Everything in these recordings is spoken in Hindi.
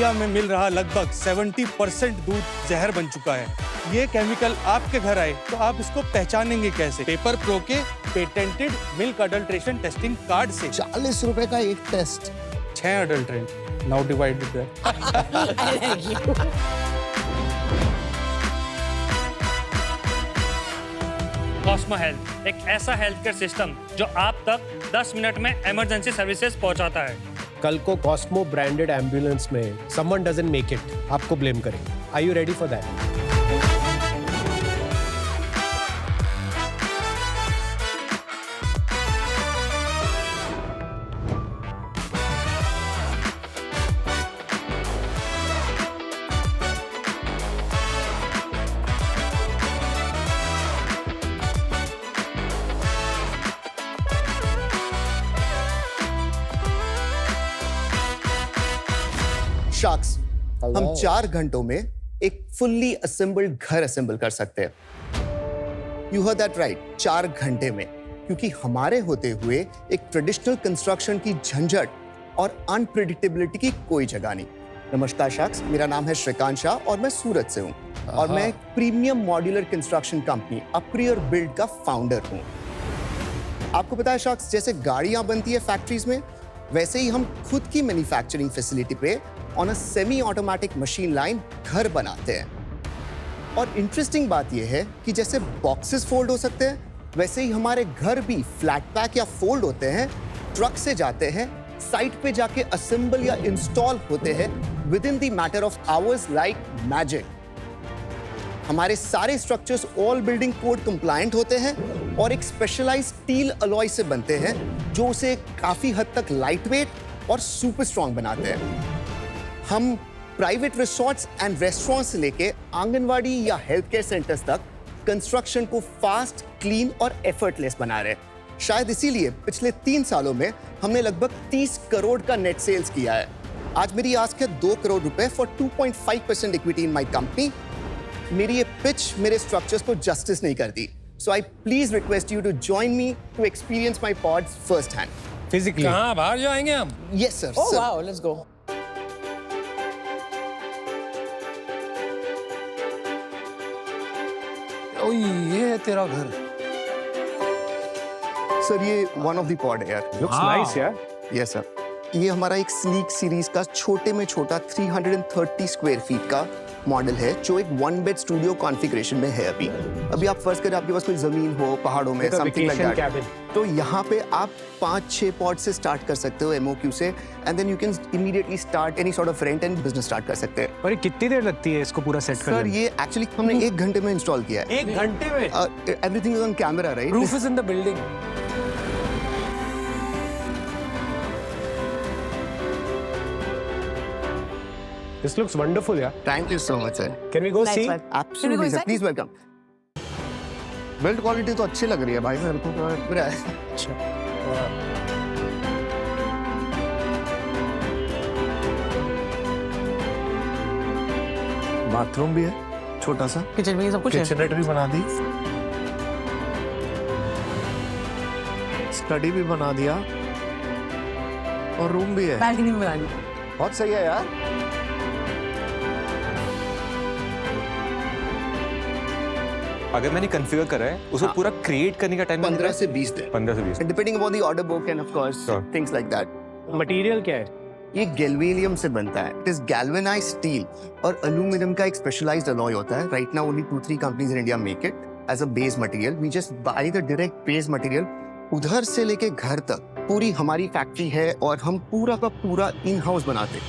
इंडिया में मिल रहा लगभग 70% दूध जहर बन चुका है। ये केमिकल आपके घर आए तो आप इसको पहचानेंगे कैसे? पेपर प्रो के patented milk adulteration testing card से। 40 रुपए का एक test. 6 adulterant now divide with Cosmo health, एक ऐसा हेल्थ केयर सिस्टम जो आप तक 10 मिनट में इमरजेंसी सर्विसेज पहुंचाता है। कल को कॉस्मो ब्रांडेड एम्बुलेंस में समवन डजंट मेक इट, आपको ब्लेम करेंगे। Are you ready for that? Sharks, हम 4 घंटों में एक फुल्ली असेंबल्ड घर असेंबल कर सकते हैं। यू हर्ड दैट राइट, 4 घंटे में, क्योंकि हमारे होते हुए एक ट्रेडिशनल कंस्ट्रक्शन की झंझट और अनप्रेडिक्टेबिलिटी की कोई जगह नहीं। नमस्कार शार्क्स, मेरा नाम है श्रीकांत शाह और मैं सूरत से हूँ और मैं एक प्रीमियम मॉड्यूलर कंस्ट्रक्शन कंपनी अप्रियर बिल्ड का फाउंडर हूँ। आपको पता है शार्क्स, जैसे गाड़ियां बनती है फैक्ट्रीज में, वैसे ही हम खुद की मैन्युफैक्चरिंग फैसिलिटी पे on a semi automatic machine line घर बनाते हैं। और इंटरेस्टिंग बात यह है कि जैसे बॉक्सेस फोल्ड हो सकते हैं, वैसे ही हमारे घर भी फ्लैट पैक या फोल्ड होते हैं, ट्रक से जाते हैं, साइट पे जाके असेंबल या इंस्टॉल होते हैं with in the matter of hours like magic. हमारे सारे structures all building code compliant होते हैं और एक स्पेशलाइज्ड स्टील अलॉय से बनते हैं जो उसे काफी हद तक लाइट वेट और सुपर स्ट्रॉन्ग बनाते हैं। हम प्राइवेट रिसोर्ट्स एंड रेस्टोरेंट्स से लेके आंगनवाड़ी या हेल्थ केयर सेंटर्स तक कंस्ट्रक्शन को फास्ट, क्लीन और एफर्टलेस बना रहे हैं। शायद इसीलिए पिछले 3 सालों में हमने लगभग 30 करोड़ का नेट सेल्स किया है। आज मेरी आस्क है 2 करोड़ रुपए for 2.5% equity in my company. मेरी ये पिच मेरे स्ट्रक्चर्स को जस्टिस नहीं करती, so I please request you to join me to experience my pods first hand. Physically कहाँ बाहर जाएंगे हम? Yes sir. Oh wow, let's go. Oh ये है तेरा घर। सर ये वन ऑफ द पॉड है यार। लुक्स नाइस यार। यस सर, ये हमारा एक स्लीक सीरीज का छोटे में छोटा 330 स्क्वायर फीट का मॉडल है जो एक 1 बेड स्टूडियो कॉन्फ़िगरेशन में है। अभी आप फर्ज करें आपके पास कोई जमीन हो पहाड़ों में, समथिंग लाइक दैट, तो यहाँ पे आप 5-6 पॉड से स्टार्ट कर सकते हो MOQ से, and then you can immediately start any sort of rent and business start कर सकते हैं। और ये कितनी देर लगती है इसको पूरा सेट करने सर में? ये एक्चुअली हमने 1 घंटे में इंस्टॉल किया है। 1 घंटे में? Everything is on camera right? Proof is in the building. This looks wonderful, yeah. Thank you so much sir. Can we go Nice see? one. Absolutely sir, please welcome. Build quality तो अच्छी लग रही है भाई मेरे को तो लग रहा है। बाथरूम भी है छोटा सा, किचन में ये सब कुछ है। किचननेट भी बना दी, स्टडी भी बना दिया और रूम भी है। बालकनी में बनानी। बहुत सही है यार। अगर मैंने कॉन्फ़िगर करा है उसको हाँ। पूरा क्रिएट करने का टाइम 15 से 20 दिन, 15 से 20। Depending upon the order book and of course Sure. Things like that. Material क्या है? ये गैल्वेनियम से बनता है। इट इज गैल्वेनाइज्ड स्टील और एल्यूमिनियम का एक स्पेशलाइज्ड अलॉय होता है। Right now only 2-3 companies in India make it as a base material. We just buy the direct base material. उधर से लेके घर तक पूरी हमारी फैक्ट्री है और हम पूरा का पूरा इन हाउस बनाते हैं।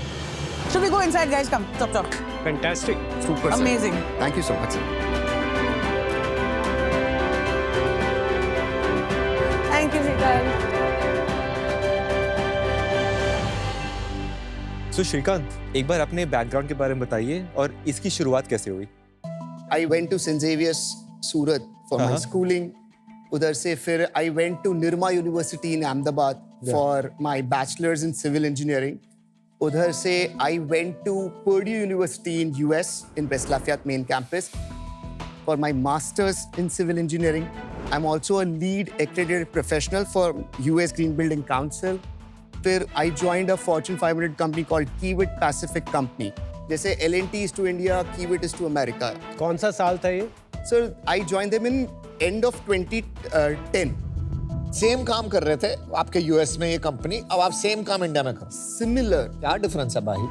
Should we go inside, guys? Come, stop. Fantastic. Super Amazing. Thank you so much sir. Thank you, Shrikant. सो श्रीकांत, एक बार अपने बैकग्राउंड के बारे में बताइए और इसकी शुरुआत कैसे हुई? I went to St. Xavier's Surat for my schooling. उधर से फिर I went to Nirma University in Ahmedabad for my bachelor's in civil engineering. उधर से I went to Purdue University in US in West Lafayette main campus for my master's in civil engineering. I'm also a lead accredited professional for US Green Building Council. फिर I joined a Fortune 500 company called Kiewit Pacific company. जैसे L&T is to India, Kiewit is to America. कौन सा साल था ये? Sir, I joined them in end of 2010. Same काम कर रहे थे आपके यूएस में ये कंपनी, अब आप सेम काम इंडिया में कर. Similar. क्या डिफरेंस है भाई?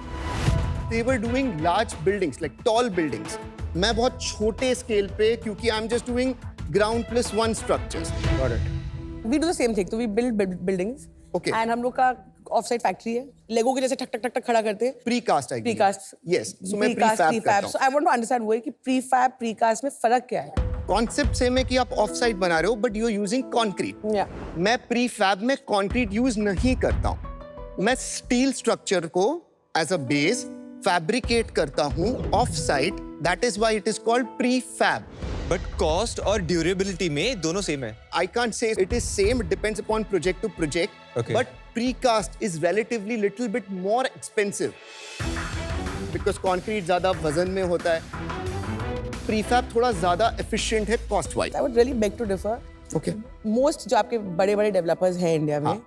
They were doing large buildings, like tall buildings. मैं बहुत छोटे स्केल पे, क्योंकि I'm just doing ground plus one structures. Got it. We do the same thing. So we build buildings. Okay. And हम लोग का ऑफ-साइट फैक्ट्री है. लेगो के जैसे ठक ठक ठक ठक खड़ा करते हैं. Precast, I believe. Precast. Yes. So मैं prefab करता हूँ. So I want to understand वो है कि prefab, precast में फर्क क्या है? कॉन्सेप्ट सेम है कि आप ऑफ साइट बना रहे हो, but you are using concrete. Yeah. मैं प्रीफैब में कंक्रीट यूज नहीं करता हूँ. मैं स्टील स्ट्रक्चर को एज अ बेस फैब्रिकेट करता हूँ off site. That is why it is called prefab. But cost और ड्यूरेबिलिटी में दोनों सेम है. I can't say it is same. It depends upon project to project. Okay. But precast is relatively little bit more expensive because concrete ज़्यादा वजन में होता है. Prefab थोड़ा ज़्यादा efficient है cost wise. I would really beg to differ. Okay. Most जो आपके बड़े-बड़े डेवलपर्स हैं इंडिया में,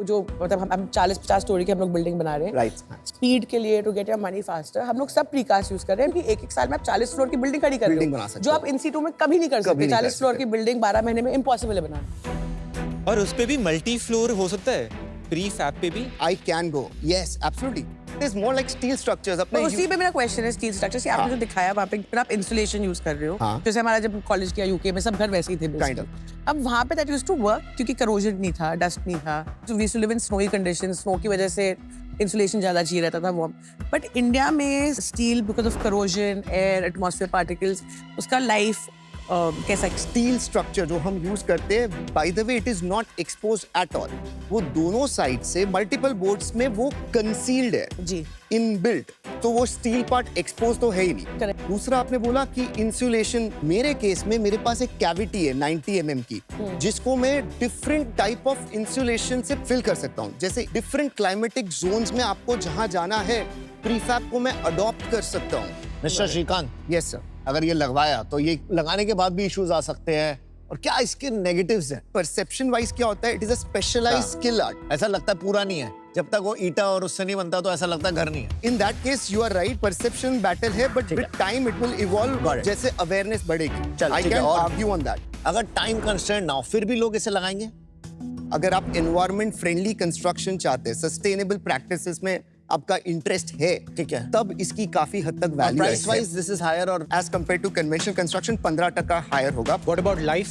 जो मतलब हम 40-50 स्टोरी की हम लोग बिल्डिंग बना रहे हैं. Right. स्पीड के लिए to get your money faster हम लोग सब प्रीकास्ट यूज कर रहे हैं कि एक साल में आप 40 फ्लोर की बिल्डिंग खड़ी कर रहे Building बना हो सकते जो हो. आप इन सीटों में कभी नहीं कर कभी सकते. नहीं कर 40 फ्लोर सकते. की बिल्डिंग 12 महीने में इम्पॉसिबल है बनाना. और उस पे भी मल्टी फ्लोर हो सकता है, प्री फैब पे भी. I can go. Yes, absolutely. It is more like steel structures. तो अपने उसी पे मेरा क्वेश्चन है स्टील स्ट्रक्चर से आपने जो दिखाया वहाँ पे फिर आप इंसुलेशन यूज कर रहे हो. हाँ. जैसे हमारा जब कॉलेज किया यूके में सब घर वैसे ही थे Kind of. basically. अब वहाँ पे दैट यूज्ड टू वर्क क्योंकि करोजन नहीं था, डस्ट नहीं था. तो we used to live in snowy conditions. Snow की वजह से इंसुलेशन ज्यादा चाहिए रहता था वार्म. बट इंडिया में steel because of corrosion, air, atmosphere particles, उसका लाइफ कैसा स्टील स्ट्रक्चर जो हम यूज करते हैं, by the way it is not expose at all. वो दोनों साइड से मल्टीपल बोर्ड्स में वो कंसील्ड है जी इन बिल्ट. तो वो स्टील पार्ट एक्सपोज तो है ही नहीं. Correct. दूसरा आपने बोला कि इंसुलेशन. मेरे केस में मेरे पास एक कैविटी है 90 mm की, जिसको मैं डिफरेंट टाइप ऑफ इंसुलेशन से फिल कर सकता हूँ. जैसे डिफरेंट क्लाइमेटिक जोन्स में आपको जहाँ जाना है, प्रीफैब को मैं अडॉप्ट कर सकता हूँ. Mister Srikanth, yes sir. अगर ये लगवाया तो ये लगाने के बाद भी इश्यूज आ सकते हैं, और क्या इसके नेगेटिव्स हैं? परसेप्शन वाइज क्या होता है, it is a specialised skill art. ऐसा लगता है पूरा नहीं है. जब तक वो ईटा और उससे नहीं बनता तो ऐसा लगता है घर नहीं है. In that case, you are right. Perception battle है, but with time it will evolve. Got it. जैसे awareness बढ़ेगी. चल, I ठीक है, can और- argue on that. अगर टाइम कंस्ट्रेंट ना हो फिर भी लोग इसे लगाएंगे. अगर आप environment friendly construction चाहते हैं, sustainable practices में आपका इंटरेस्ट है, ठीक है. तब इसकी काफी हद तक वैल्यू है. Price wise this is higher, और As compared to conventional construction 15% higher होगा. What about life?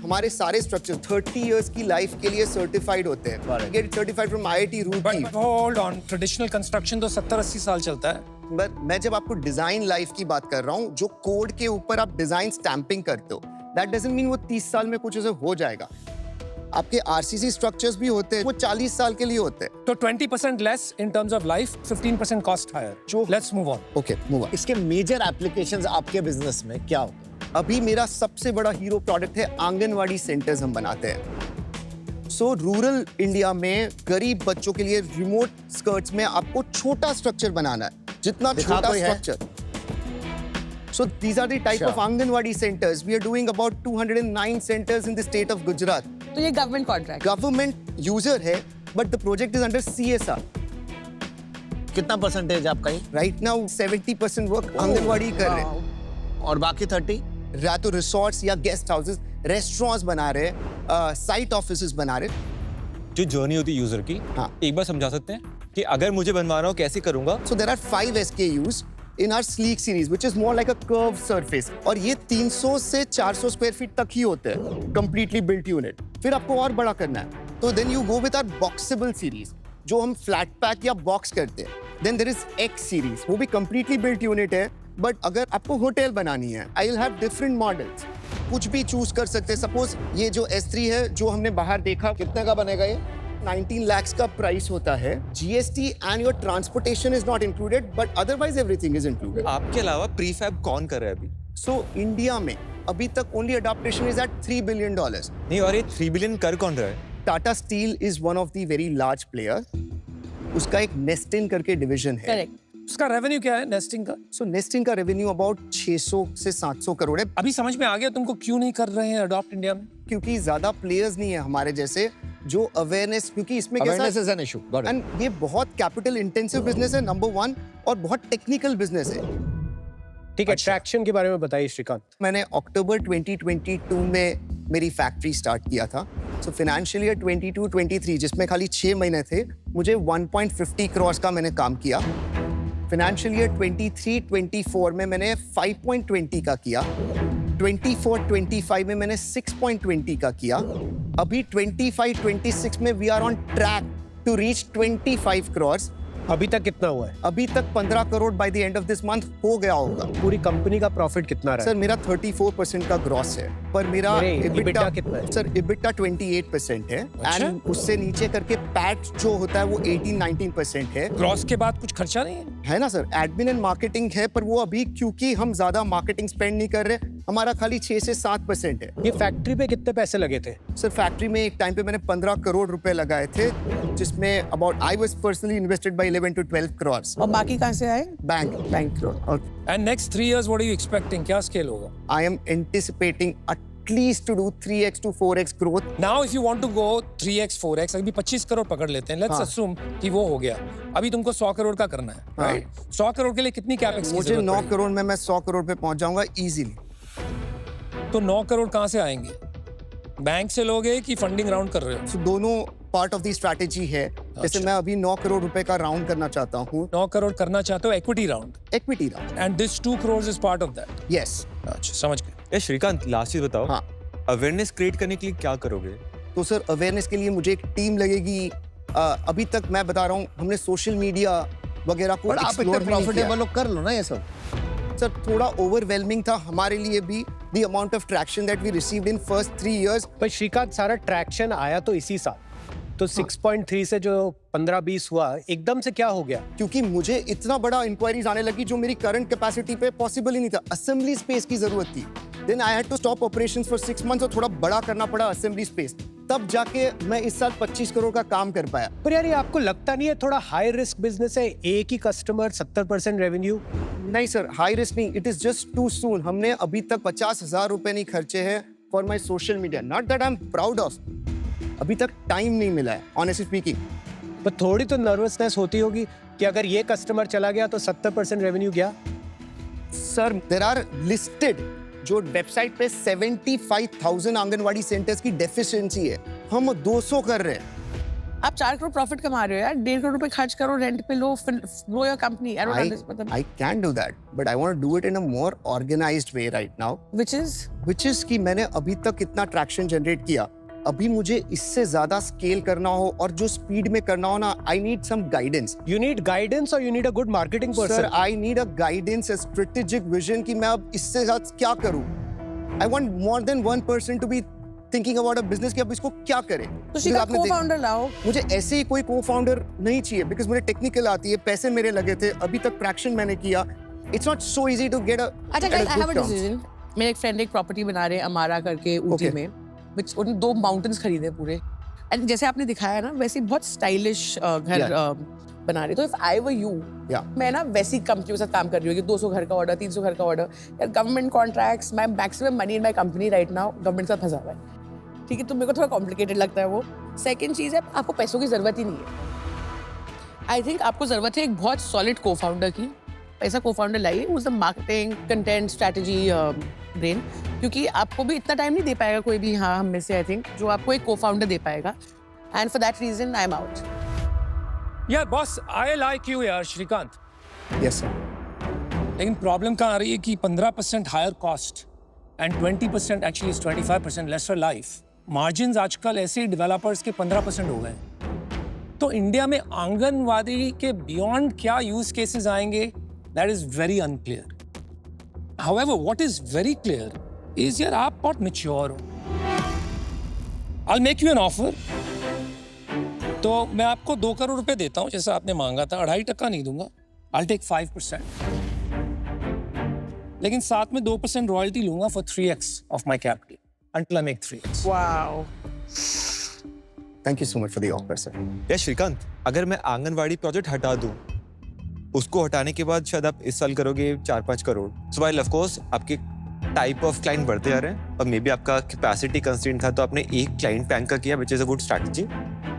हमारे सारे स्ट्रक्चर 30 इयर्स की लाइफ के लिए सर्टिफाइड होते हैं. Correct. Get certified from IIT Roorkee. But hold on, traditional construction तो 70-80 साल चलता है. बट मैं जब आपको डिजाइन लाइफ की बात कर रहा हूँ, जो कोड के ऊपर आप डिजाइन स्टैंपिंग करते हो, दैट डजंट मीन वो 30 साल में कुछ ऐसे हो जाएगा. आपके आरसीसी स्ट्रक्चर्स भी होते हैं, वो 40 साल के लिए होते हैं. तो 20% less in terms of life, 15% cost higher. जो- let's move on. Okay, move on. इसके मेजर एप्लीकेशंस आपके बिजनेस में क्या होते हैं? अभी मेरा सबसे बड़ा हीरो प्रोडक्ट है आंगनवाड़ी सेंटर्स हम बनाते हैं. सो रूरल इंडिया में गरीब बच्चों के लिए रिमोट स्कर्ट्स में आपको छोटा स्ट्रक्चर बनाना है, जितना दिखा छोटा कोई है? Structure. So these are the type of Anganwadi centers. We are doing about 209 centers in the state of Gujarat. तो ये गवर्नमेंट कॉन्ट्रैक्ट. Government user है, but the project is under CSR. कितना परसेंटेज आपका ये? Right now 70% work आंगनवाड़ी कर रहे हैं. और बाकी 30? या तो रिसोर्ट्स या गेस्ट हाउसेस, रेस्टोरेंट्स बना रहे, साइट ऑफिसेस बना रहे. जो जर्नी होती है यूजर की, हाँ. एक बार समझा सकते हैं कि अगर मुझे बनवाना हो कैसे करूंगा. So there are 5 SKUs in our sleek series, which is more like a curved surface. और ये 300 से 400 स्क्वायर फीट तक ही होते हैं, completely built unit. फिर आपको और बड़ा करना है, तो then you go with our boxable series, जो हम flat pack या box करते हैं. Then there is X series, वो भी completely built unit है, but अगर आपको होटल बनानी है, I will have different models. कुछ भी चूज कर सकते हैं. सपोज ये जो S3 है, जो हमने बाहर देखा, कितने का बनेगा ये? 19 lakhs का प्राइस होता है. GST and your transportation is not included, but otherwise everything is included. आपके अलावा प्रीफैब कौन कर रहा है अभी? So इंडिया में अभी तक only adaptation is at $3 billion. नहीं, और ये 3 बिलियन कर कौन रहा है? Tata Steel is one of the very large player. उसका एक Nestin करके डिवीजन है. करेक्ट. उसका रेवेन्यू क्या है नेस्टिंग का? So Nestin का रेवेन्यू अबाउट 600 से 700 करोड़ है, अभी समझ में आ गया तुमको क्यों नहीं कर रहे हैं अडॉप्ट इंडिया में. क्योंकि ज्यादा प्लेयर्स नहीं है हमारे जैसे जो अवेयरनेस, क्योंकि इसमें कैसा Awareness is an issue. Got it. And ये बहुत कैपिटल इंटेंसिव बिजनेस है नंबर 1 और बहुत टेक्निकल बिजनेस है। ठीक है, ट्रैक्शन के बारे में बताइए श्रीकांत। मैंने अक्टूबर 2022 में मेरी फैक्ट्री स्टार्ट किया था। सो फाइनेंशियल ईयर 22-23 जिसमें खाली 6 महीने थे, मुझे 1.50 करोड़ का मैंने काम किया। फाइनेंशियल ईयर 23-24 में मैंने 5.20 का किया। 24-25 में मैंने 6.20 का किया। अभी 25-26 में we are on track to reach 25 crore. अभी तक कितना हुआ है? अभी तक 15 crore by the end of this month हो गया होगा। पूरी कंपनी का प्रॉफिट कितना रहा सर मेरा 34% का ग्रॉस है, पर मेरा EBITDA कितना है? सर EBITDA 28% है एंड उससे नीचे करके पैट जो होता है वो 18-19% है। ग्रॉस के बाद कुछ खर्चा नहीं है? ना सर, एडमिन एंड मार्केटिंग है, पर वो अभी क्योंकि हम ज्यादा मार्केटिंग स्पेंड नहीं कर रहे, हमारा खाली 6 से 7% है। ये फैक्ट्री पे कितने पैसे लगे थे? सर फैक्ट्री में एक टाइम पे मैंने 15 करोड़ रुपए लगाए थे, जिसमें about I was personally invested bye 11 to 12 crore. और बाकी कहाँ से आए? बैंक करोड़। और And next 3 years, what are you expecting? क्या scale होगा? I am anticipating at least to do 3x to 4x growth. Now, if you want to go 3x, 4x, अभी 25 करोड़ पकड़ लेते हैं. Let's हाँ. assume कि वो हो गया. अभी तुमको 100 करोड़ का करना है. हाँ. Right? 100 करोड़ के लिए कितनी कैपेक्स की मुझे जरूरत 9 पड़ेगी? करोड़ में मैं 100 करोड़ पे पहुंच जाऊंगा इजीली। तो 9 करोड़ कहाँ से आएंगे? बैंक से लोगे कि फंडिंग राउंड कर रहे हो? So, दोनों पार्ट ऑफ दी स्ट्रैटेजी है। जैसे मैं अभी 9 करोड़ रुपए का राउंड करना चाहता हूँ। 9 करोड़ करना चाहते हो equity round, equity round. And this 2 crore is part of that. Yes. अच्छा, समझ गए. ये श्रीकांत, लास्ट चीज बताओ, हाँ। अवेयरनेस क्रिएट करने के लिए क्या करोगे? तो सर अवेयरनेस के लिए मुझे एक टीम लगेगी। अभी तक मैं बता रहा हूँ, हमने सोशल मीडिया वगैरह को बट आप इतने एक्सप्लोर नहीं किया। प्रॉफिटेबल हो, कर लो ना ये सब। सर थोड़ा ओवरवेलमिंग था हमारे लिए भी, the amount of traction that we received in first 3 years। पर श्रीकांत, सारा ट्रैक्शन आया तो इसी साल, तो 6.3 से जो 15-20 हुआ, एकदम से क्या हो गया? क्योंकि मुझे इतना बड़ा इंक्वायरीज आने लगी जो मेरी करंट कैपेसिटी पे पॉसिबल ही नहीं था। असेंबली स्पेस की जरूरत थी। Then I had to stop operations for 6 months और थोड़ा बड़ा करना पड़ा असेंबली स्पेस। तब जाके मैं इस साल 25 करोड़ का काम कर पाया। पर यार, ये आपको लगता नहीं है थोड़ा हाई रिस्क बिजनेस है? एक ही कस्टमर, 70% रेवेन्यू। नहीं सर, हाई रिस्क नहीं, it is just too soon. हमने अभी तक 50,000 रुपए नहीं खर्चे हैं for my social media. Not that I am proud of, अभी तक टाइम नहीं मिला है ऑनेस्टली स्पीकिंग। पर थोड़ी तो नर्वसनेस होती होगी कि अगर ये कस्टमर चला गया तो 70% रेवेन्यू गया। सर देयर आर लिस्टेड जो वेबसाइट पे 75,000 आंगनवाड़ी सेंटर्स की डेफिशिएंसी है, हम 200 कर रहे हैं। आप 4 करोड़ प्रॉफिट कमा रहे हो यार, 1.5 करोड़ रुपए खर्च करो रेंट पे, लो grow your company. I don't understand, I can do that, but I want to do it in a more organized way right now. which is कि मैंने अभी तक कितना ट्रैक्शन जनरेट किया, अभी मुझे इससे ज्यादा स्केल करना हो और जो स्पीड में करना हो ना, I need some guidance. You need guidance और you need a good marketing sir person. I need a guidance, a strategic vision कि मैं अब इससे ज्यादा क्या करूं। I want more than one person to be thinking about a business कि अब इसको क्या करें। तो शिका को-फाउंडर लाओ। मुझे ऐसे ही कोई को-फाउंडर नहीं चाहिए, बिकॉज मुझे टेक्निकल आती है, पैसे मेरे लगे थे, अभी तक ट्रैक्शन मैंने किया। It's not so easy to get a. अच्छा guys, I have a decision. मेरे एक फ्रेंड एक प्रॉपर्टी बना रहे हैं अमारा करके ऊटी Okay. में, which उन 2 माउंटेन्स खरीदे पूरे, एंड जैसे आपने दिखाया ना वैसे ही बहुत स्टाइलिश घर बना रहे। तो इफ आई वर यू, मैं ना वैसी कंपनी के साथ काम कर रही हूँ कि 200 घर का ऑर्डर, 300 घर का ऑर्डर, यार government contracts, my maximum money in my company right now government के साथ फंसा हुआ है। ठीक है, तो मेरे को थोड़ा कॉम्प्लिकेटेड लगता है वो। सेकंड चीज़ है, आपको पैसों की जरूरत ही नहीं है। आई थिंक आपको जरूरत है एक बहुत सॉलिड को फाउंडर की। ऐसा को फाउंडर लाइए who is the marketing, content, strategy brain, क्योंकि आपको भी इतना टाइम नहीं दे पाएगा कोई भी हाँ हम में से, आई थिंक, जो आपको एक को फाउंडर दे पाएगा। And for that reason I am out. यार बॉस, आई लाइक यू यार श्रीकांत, यस सर। लेकिन प्रॉब्लम कहाँ आ रही है कि 15% higher cost and 20% actually 25% lesser life margins आजकल ऐसे डेवलपर्स के 15% हो गए। तो इंडिया में आंगनवाड़ी के बियॉन्ड क्या यूज केसेस आएंगे, that is very unclear. However, what is very clear is यार आप बहुत mature हो। I'll make you an offer। तो मैं आपको 2 करोड़ रुपए देता हूँ जैसा आपने मांगा था, 2.5% नहीं दूंगा। I'll take 5%। लेकिन साथ में 2% रॉयल्टी लूंगा for 3x of my capital until I make 3x। Wow, thank you so much for the offer sir. या श्रीकांत, अगर मैं आंगनवाड़ी प्रोजेक्ट हटा दूं, उसको हटाने के बाद शायद आप इस साल करोगे 4-5 करोड़, सो व्हाइल ऑफ कोर्स आपके टाइप ऑफ क्लाइंट बढ़ते आ रहे हैं और मे बी आपका कैपेसिटी कंस्ट्रेंट था तो आपने एक क्लाइंट पे एंकर किया which is a good strategy,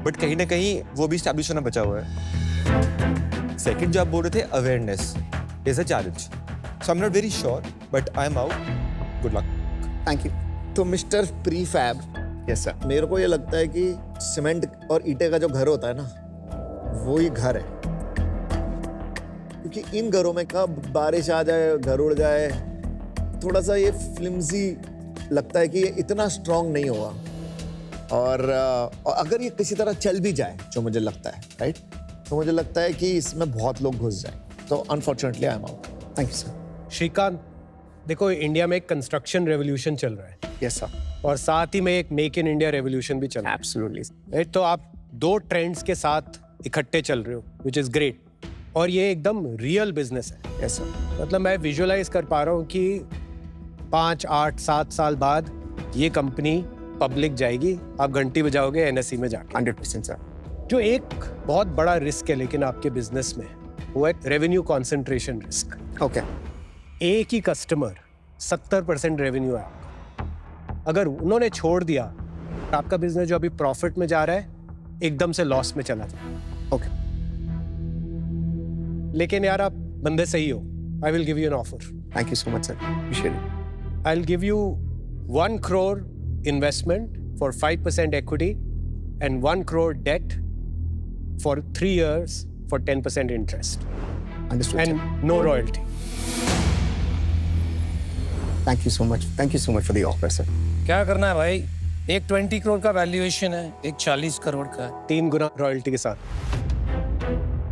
but कहीं ना कहीं वो भी स्टैब्लिश होना बचा हुआ है। सेकंड जो आप बोल रहे थे awareness is a challenge, so I am not very sure but I am out, good luck. Thank you. तो मिस्टर प्रीफैब, यस सर। मेरे को ये लगता है कि सीमेंट और ईंटे का जो घर होता है ना, वो ही घर है। क्योंकि इन घरों में कब बारिश आ जाए, घर उड़ जाए, थोड़ा सा ये फ्लिम्जी लगता है कि ये इतना स्ट्रांग नहीं होगा। और अगर ये किसी तरह चल भी जाए, जो मुझे लगता है, राइट, तो मुझे लगता है कि इसमें बहुत लोग घुस जाए। तो unfortunately I am out. Thank you sir. Srikanth, देखो इंडिया में एक कंस्ट्रक्शन रेवोल्यूशन चल रहा है यस सर। और साथ ही में एक मेक इन इंडिया रेवोल्यूशन भी चल रहा है। एब्सोल्युटली। तो आप दो ट्रेंड्स के साथ इकट्ठे चल रहे हो, विच इज ग्रेट, और ये एकदम रियल बिजनेस है। Yes sir. मतलब मैं विजुअलाइज कर पा रहा हूँ कि 5, 8, 7 साल बाद ये कंपनी पब्लिक जाएगी, आप घंटी बजाओगे NSE में जाके। 100% सर। जो एक बहुत बड़ा रिस्क है लेकिन आपके बिजनेस में, वो है रेवेन्यू कॉन्सेंट्रेशन रिस्क। ओके। एक ही कस्टमर 70% रेवेन्यू है आपका, अगर उन्होंने छोड़ दिया आपका बिजनेस जो अभी प्रॉफिट में जा रहा है एकदम से लॉस में चला जाए। ओके। लेकिन यार आप बंदे सही हो, I will give you an offer. Thank you so much sir, appreciate it. I will give you 1 crore investment for 5% equity and 1 crore debt for 3 years for 10% interest understood and no royalty. Thank you so much, thank you so much for the offer sir. क्या करना है भाई? एक 20 करोड़ का वैल्यूएशन है, एक 40 करोड़ का है। 3 गुना रॉयल्टी के साथ।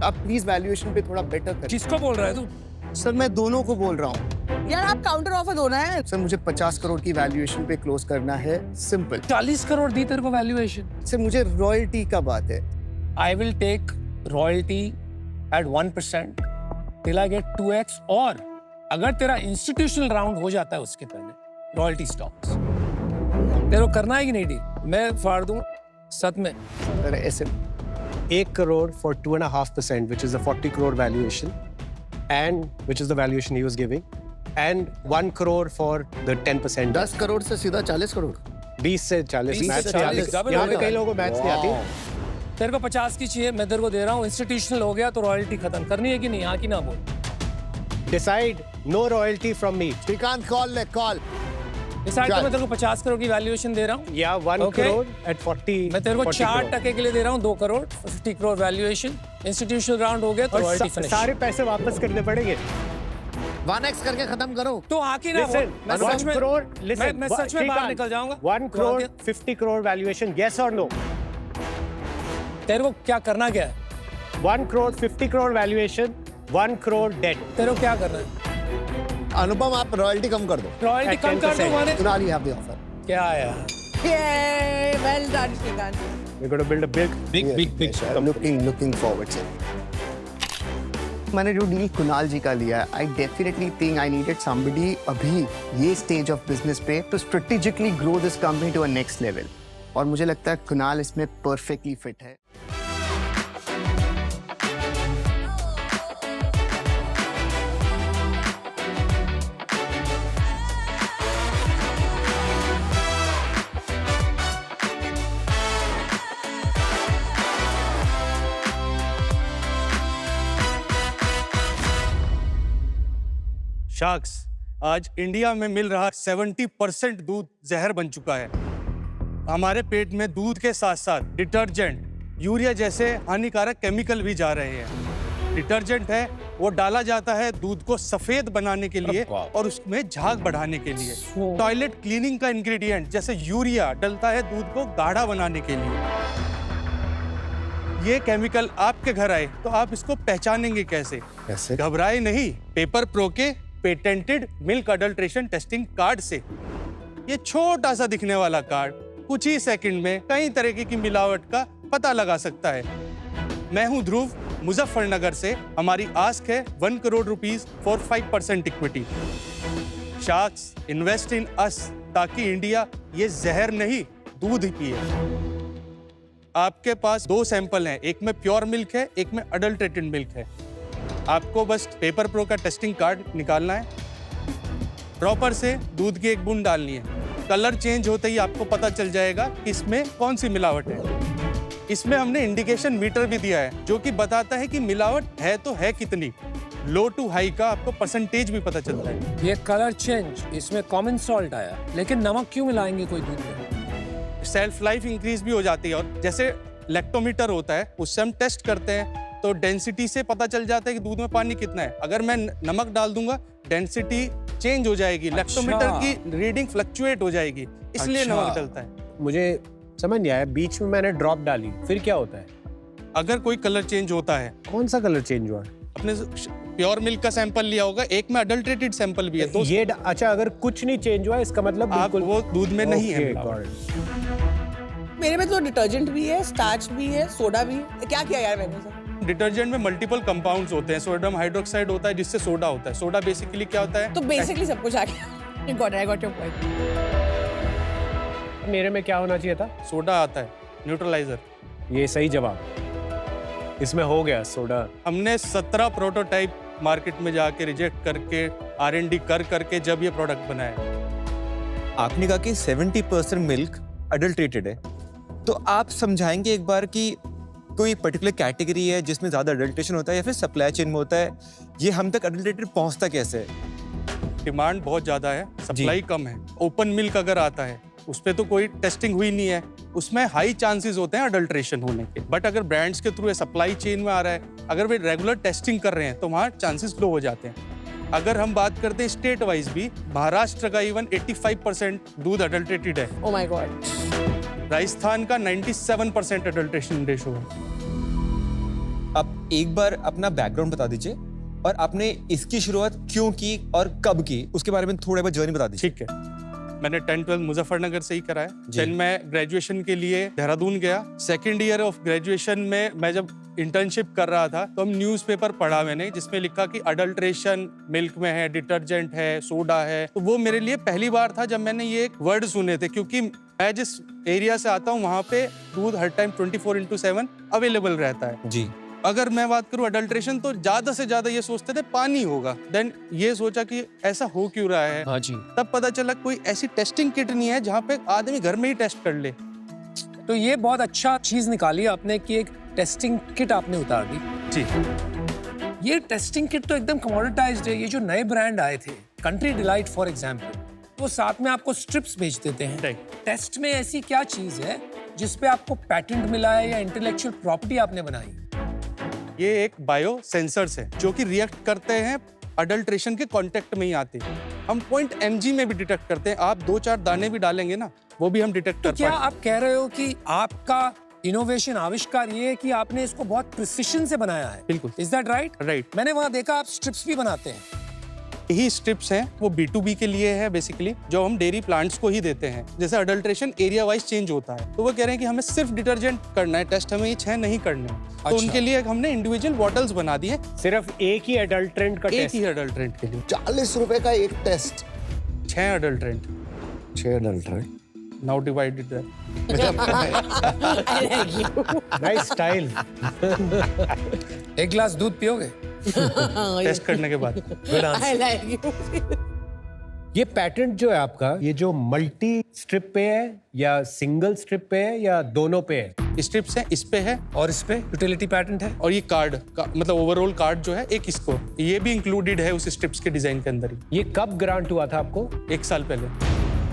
आप प्लीज वैल्यूएशन पे थोड़ा बेटर करें। किसको बोल रहा है तू? सर मैं दोनों को बोल रहा हूँ। यार आप काउंटर ऑफर दो ना है। सर मुझे 50 करोड़ की वैल्यूएशन पे क्लोज करना है, सिंपल। 40 करोड़ दी तेरे को वैल्यूएशन। सर मुझे रॉयल्टी का बात है। I will take royalty at 1% till I get 2x, और अगर तेरा इंस्टीट्यूशनल राउंड हो जाता है उसके पहले रॉयल्टी स्टॉक्स। तेरे को करना है कि नहीं डील? मैं फाड़ दूं सत में। सर ऐसे 1 crore for 2.5%, which is a 40 crore valuation, and which is the valuation he was giving, and 1 crore for the 10%. 10 crore से सीधा 40 करोड़। 20 से 40। 20 से मैथ्स 40, double यहाँ हो पे गया। कई लोगों को मैथ्स नहीं आती। तेरे को 50 की चाहिए, मैं तेरे को दे रहा हूँ। इंस्टीट्यूशनल हो गया तो रॉयल्टी खत्म करनी है कि नहीं? हाँ कि ना बोल। Decide no royalty from me. Srikanth call ले, कॉल। डिसाइड तो मैं तेरे को 50 करोड़ की वैल्यूएशन दे रहा हूँ। या 1 Okay. crore at 40। मैं तेरे को 40 4 crore. टके के लिए दे रहा हूँ 2 crore 50 crore valuation. Institutional round हो गया तो और रॉयल्टी फिनिश। सारे पैसे वापस करने पड़ेंगे। 1x करके खत्म करो। तो आके ना Listen, मैं 1 सच में crore, listen, मैं सच में बाहर निकल जाऊंगा। 1 crore 50 crore valuation, yes or no? तेरे को क्या करना क्या है? 1 crore 50 crore valuation, 1 crore debt. तेरे को क्या करना है? अनुपम आप रॉयल्टी कम कर दो। रॉयल्टी At कम कर 10%. दो माने। Kunal, you have the offer. क्या यार? Yay, well done, Shrikant. We're going to build a big Looking forward sir. मैंने जो डील कुणाल जी का लिया, I definitely think I needed somebody अभी ये स्टेज ऑफ बिजनेस पे to strategically grow this company to a next level, और मुझे लगता है कुणाल इसमें परफेक्टली फिट है। शार्क्स, आज इंडिया में मिल रहा 70% दूध जहर बन चुका है। हमारे पेट में दूध के साथ साथ डिटर्जेंट, यूरिया जैसे हानिकारक केमिकल भी जा रहे हैं। डिटर्जेंट है वो डाला जाता है दूध को सफेद बनाने के लिए और उसमें झाग बढ़ाने के लिए। टॉयलेट क्लीनिंग का इंग्रेडिएंट जैसे यूरिया डलता है दूध को गाढ़ा बनाने के लिए। ये केमिकल आपके घर आए तो आप इसको पहचानेंगे कैसे? कैसे? घबराए नहीं, पेपर प्रो के patented milk adulteration testing card से। ये छोटा सा दिखने वाला कार्ड कुछ ही सेकंड में कई तरीके की मिलावट का पता लगा सकता है। मैं हूं ध्रुव, मुजफ्फरनगर से। हमारी आस्क है 1 crore rupees for 5% equity. Sharks, invest in us ताकि इंडिया ये जहर नहीं दूध ही पिए। आपके पास 2 सैंपल हैं, एक में प्योर मिल्क है, एक में अडल्ट्रेटेड मिल्क है। आपको बस पेपर प्रो का टेस्टिंग कार्ड निकालना है, ड्रॉपर से दूध की एक बूंद डालनी है। कलर चेंज होते ही आपको पता चल जाएगा कि इसमें कौन सी मिलावट है। इसमें हमने इंडिकेशन मीटर भी दिया है जो कि बताता है कि मिलावट है तो है कितनी। लो टू हाई का आपको परसेंटेज भी पता चलता है। ये कलर चेंज, इसमें कॉमन सॉल्ट आया, लेकिन नमक क्यों मिलाएंगे कोई दूध में? सेल्फ लाइफ इंक्रीज भी हो जाती है। और जैसे लैक्टोमीटर होता है उससे हम टेस्ट करते हैं तो डेंसिटी से पता चल जाता है कि दूध में पानी कितना है। अगर मैं नमक डाल दूंगा डेंसिटी चेंज हो जाएगी, लैक्टोमीटर की रीडिंग फ्लक्चुएट हो जाएगी, इसलिए नमक डलता है। मुझे समझ नहीं आया, बीच में मैंने ड्रॉप डाली, फिर क्या होता है? अगर कोई कलर चेंज होता है, कौन सा कलर चेंज हुआ? अपने प्योर मिल्क का सैंपल लिया होगा, एक में अडल्ट्रेटेड सैंपल भी है, तो ये अच्छा, अगर कुछ नहीं चेंज हुआ इसका मतलब आप बिल्कुल वो दूध में नहीं है। मेरे में तो डिटर्जेंट भी है, स्टार्च भी है, सोडा भी है। क्या किया यार मैंने सर? डिटर्जेंट में मल्टीपल कंपाउंड्स होते हैं। सोडियम हाइड्रोक्साइड होता है जिससे सोडा होता है। सोडा बेसिकली क्या होता है? तो बेसिकली सब कुछ आ गया। I got your point. मेरे में क्या होना चाहिए था? सोडा आता है, न्यूट्रलाइजर। ये सही जवाब, इसमें हो गया सोडा। हमने 17 प्रोटोटाइप मार्केट में जाके रिजेक्ट करके R&D कर करके जब ये प्रोडक्ट बनाया। आपने कहा कि 70% मिल्क अडल्ट्रेटेड है, तो आप समझाएंगे एक बार कि कोई पर्टिकुलर कैटेगरी है जिसमें ज्यादा अडल्ट्रेशन होता है या फिर सप्लाई चेन में होता है, ये हम तक अडल्ट्रेटेड पहुंचता कैसे है? डिमांड बहुत ज्यादा है, सप्लाई कम है। ओपन मिल्क अगर आता है उस पर तो कोई टेस्टिंग हुई नहीं है, उसमें हाई चांसेस होते हैं अडल्ट्रेशन होने के। बट अगर ब्रांड्स के थ्रू है, सप्लाई चेन में आ रहा है, अगर वे रेगुलर टेस्टिंग कर रहे हैं तो वहाँ चांसेस लो हो जाते हैं। अगर हम बात करते हैं स्टेट वाइज भी, महाराष्ट्र का इवन 85% दूध अडल्ट्रेटेड है। Oh my God. राजस्थान का 97% अडल्ट्रेशन रेशो है। आप एक बार अपना बैकग्राउंड बता दीजिए और आपने इसकी शुरुआत क्यों की और कब की, उसके बारे में थोड़ा बहुत जर्नी बता दीजिए। ठीक है, मैंने 10-12 मुजफ्फरनगर से ही करा है। जी। देन मैं ग्रेजुएशन के लिए देहरादून गया। सेकेंड ईयर ऑफ ग्रेजुएशन में मैं जब इंटर्नशिप कर रहा था तो हम न्यूज़पेपर पढ़ा मैंने जिसमें लिखा कि अडल्ट्रेशन मिल्क में है, डिटर्जेंट है, सोडा है। तो वो मेरे लिए पहली बार था जब मैंने ये वर्ड सुने थे, क्योंकि मैं जिस एरिया से आता हूँ वहाँ पे दूध हर टाइम 24/7 अवेलेबल रहता है। जी। अगर मैं बात करूं अडल्ट्रेशन तो ज्यादा से ज्यादा ये सोचते थे पानी होगा। देन ये सोचा कि ऐसा हो क्यों रहा है। हाँ जी। तब पता चला कोई ऐसी टेस्टिंग किट नहीं है जहाँ पे आदमी घर में ही टेस्ट कर ले। तो ये बहुत अच्छा चीज निकाली आपने कि एक टेस्टिंग किट आपने उतार दी। जी। ये टेस्टिंग किट तो एकदम कमोडिटाइज्ड है। ये जो नए ब्रांड आए थे, कंट्री डिलाइट फॉर एग्जांपल, वो साथ में आपको स्ट्रिप्स भेज देते हैं। Right. टेस्ट में ऐसी क्या चीज है जिसपे आपको पेटेंट मिला है या इंटेलेक्चुअल प्रॉपर्टी आपने बनाई? ये एक बायो सेंसर्स है जो कि रिएक्ट करते हैं अडल्ट्रेशन के कांटेक्ट में ही आते हैं। हम 0.mg में भी डिटेक्ट करते हैं। आप 2-4 दाने भी डालेंगे ना, वो भी हम डिटेक्ट कर क्या पाते हैं। आप कह रहे हो कि आपका इनोवेशन आविष्कार ये है कि आपने इसको बहुत प्रिसिशन से बनाया है? बिल्कुल। Is that right? राइट। मैंने वहां देखा आप स्ट्रिप्स भी बनाते हैं। यही स्ट्रिप्स हैं वो B2B के लिए है बेसिकली, जो हम डेयरी प्लांट्स को ही देते हैं। जैसे अडल्ट्रेशन एरिया वाइज चेंज होता है तो वो कह रहे हैं कि हमें सिर्फ डिटर्जेंट करना है टेस्ट, हमें ये 6 नहीं करने हैं। तो उनके लिए हमने इंडिविजुअल बॉटल्स बना दी है, सिर्फ एक ही अडल्ट्रेंट का एक टेस्ट। ही अडल्ट्रेंट के लिए 40 रुपए का एक test, 6 adulterant. 6 adulterant. Now divided that. Nice style. एक गिलास दूध पियोगे? टेस्ट करने के बाद। I like you. ये पैटेंट जो है आपका, ये जो मल्टी स्ट्रिप पे है या सिंगल स्ट्रिप पे है या दोनों पे है? स्ट्रिप्स है, इस पे है और इस पे यूटिलिटी पैटेंट है। और ये कार्ड का मतलब ओवरऑल कार्ड जो है एक इसको, ये भी इंक्लूडेड है उस स्ट्रिप्स के डिजाइन के अंदर ही। ये कब ग्रांट हुआ था आपको? 1 साल पहले।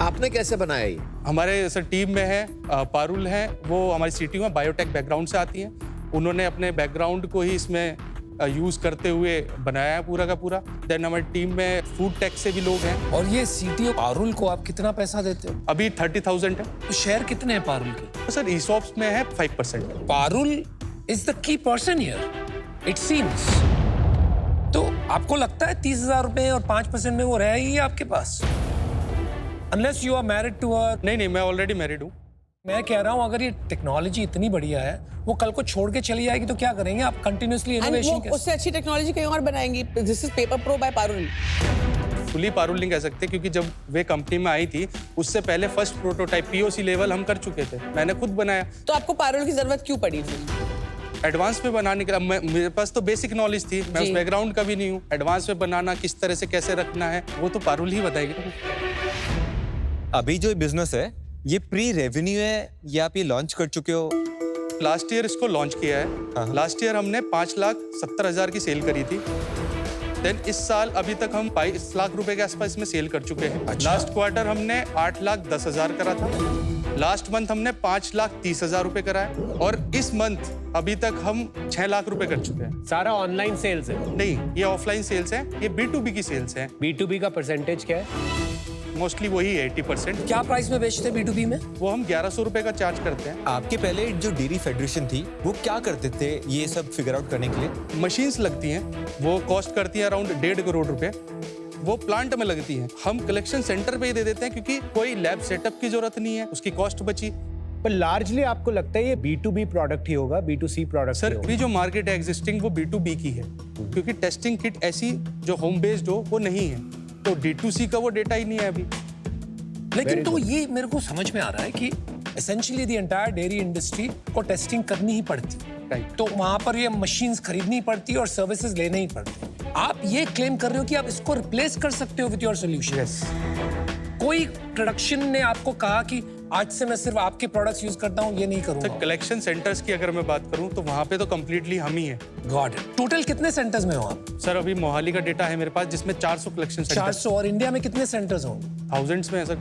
आपने कैसे बनाया ये? हमारे सर टीम में है पारुल है, वो हमारी सीटी में बायोटेक बैकग्राउंड से आती हैं। उन्होंने अपने बैकग्राउंड को ही इसमें यूज करते हुए बनाया है पूरा का पूरा। देन हमारी टीम में फूड टेक से भी लोग हैं। और ये सीटीओ पारुल को आप कितना पैसा देते हो? अभी 30,000 है। तो शेयर कितने हैं पारुल के? तो सर ईसॉप्स में है 5%। Parul is the key person here, it seems. तो आपको लगता है 30,000 रुपए और 5% में वो रहेगी आपके पास? Unless you are married to a. नहीं, मैं ऑलरेडी मैरिड हूँ। मैं कह रहा हूँ अगर ये टेक्नोलॉजी इतनी बढ़िया है, वो कल को छोड़ के चली जाएगी तो क्या करेंगे आप? कंटिन्यूअसली And इनोवेशन वो उससे अच्छी टेक्नोलॉजी कहीं और बनाएंगी। This is paper pro by Parul. Fully Parul नहीं कह सकते क्योंकि जब वे कंपनी में आई थी उससे पहले फर्स्ट प्रोटोटाइप POC लेवल हम कर चुके थे, मैंने खुद बनाया। तो आपको पारुल की जरूरत क्यों पड़ी थी? एडवांस में बनाने के लिए मेरे पास तो बेसिक नॉलेज थी, मैं उस जी। बैकग्राउंड का भी नहीं हूँ। एडवांस में बनाना किस तरह से कैसे रखना है वो तो पारुल ही बताएगी। अभी जो बिजनेस है ये प्री रेवेन्यू है या आप ये लॉन्च कर चुके हो? लास्ट ईयर इसको लॉन्च किया है। लास्ट ईयर हमने 5,70,000 की सेल करी थी। देन इस साल अभी तक हम 22 लाख रुपए के आसपास इसमें सेल कर चुके हैं। लास्ट क्वार्टर हमने 8,10,000 करा था। लास्ट मंथ हमने 5,30,000 रुपए करा है और इस मंथ अभी तक हम 6 लाख रुपए कर चुके हैं। सारा ऑनलाइन सेल्स है? नहीं, ये ऑफलाइन सेल्स है, ये B2B की सेल्स है। B2B का परसेंटेज क्या है? मोस्टली वही है 80%। क्या प्राइस में बेचते हैं B2B में? वो हम 1100 रुपए का चार्ज करते हैं। आपके पहले जो डेयरी फेडरेशन थी वो क्या करते थे ये सब फिगर आउट करने के लिए? मशीन्स लगती हैं, वो कॉस्ट करती है अराउंड 1.5 करोड़ रुपए। वो प्लांट में लगती हैं, हम कलेक्शन सेंटर पे ही दे देते हैं क्योंकि कोई लैब सेटअप की जरूरत नहीं है, उसकी कॉस्ट बची। पर लार्जली आपको लगता है ये B2B प्रोडक्ट ही होगा, B2C प्रोडक्ट? सर अभी जो मार्केट है एग्जिस्टिंग वो B2B की है क्योंकि टेस्टिंग किट ऐसी जो होम बेस्ड हो वो नहीं है, तो D2C का वो डेटा ही नहीं है अभी। लेकिन तो ये मेरे को समझ में आ रहा है कि essentially the entire dairy industry को टेस्टिंग करनी ही पड़ती है। Right. तो वहां पर ये मशीन्स खरीदनी पड़ती है और सर्विसेज लेने ही पड़ते हैं। आप ये क्लेम कर रहे हो कि आप इसको रिप्लेस कर सकते हो विद योर सोल्यूशन? कोई प्रोडक्शन ने आपको कहा कि आज से मैं सिर्फ आपके प्रोडक्ट्स यूज करता हूँ, ये नहीं करूंगा? सर कलेक्शन सेंटर्स की अगर मैं बात करूं तो वहां पे तो कंप्लीटली हम ही हैं। God it. टोटल कितने सेंटर्स में हो आप? सर अभी मोहाली का डेटा है मेरे पास जिसमें 400 कलेक्शन सेंटर्स, 400। और इंडिया में कितने सेंटर्स होंगे? थाउजेंड्स में है सर।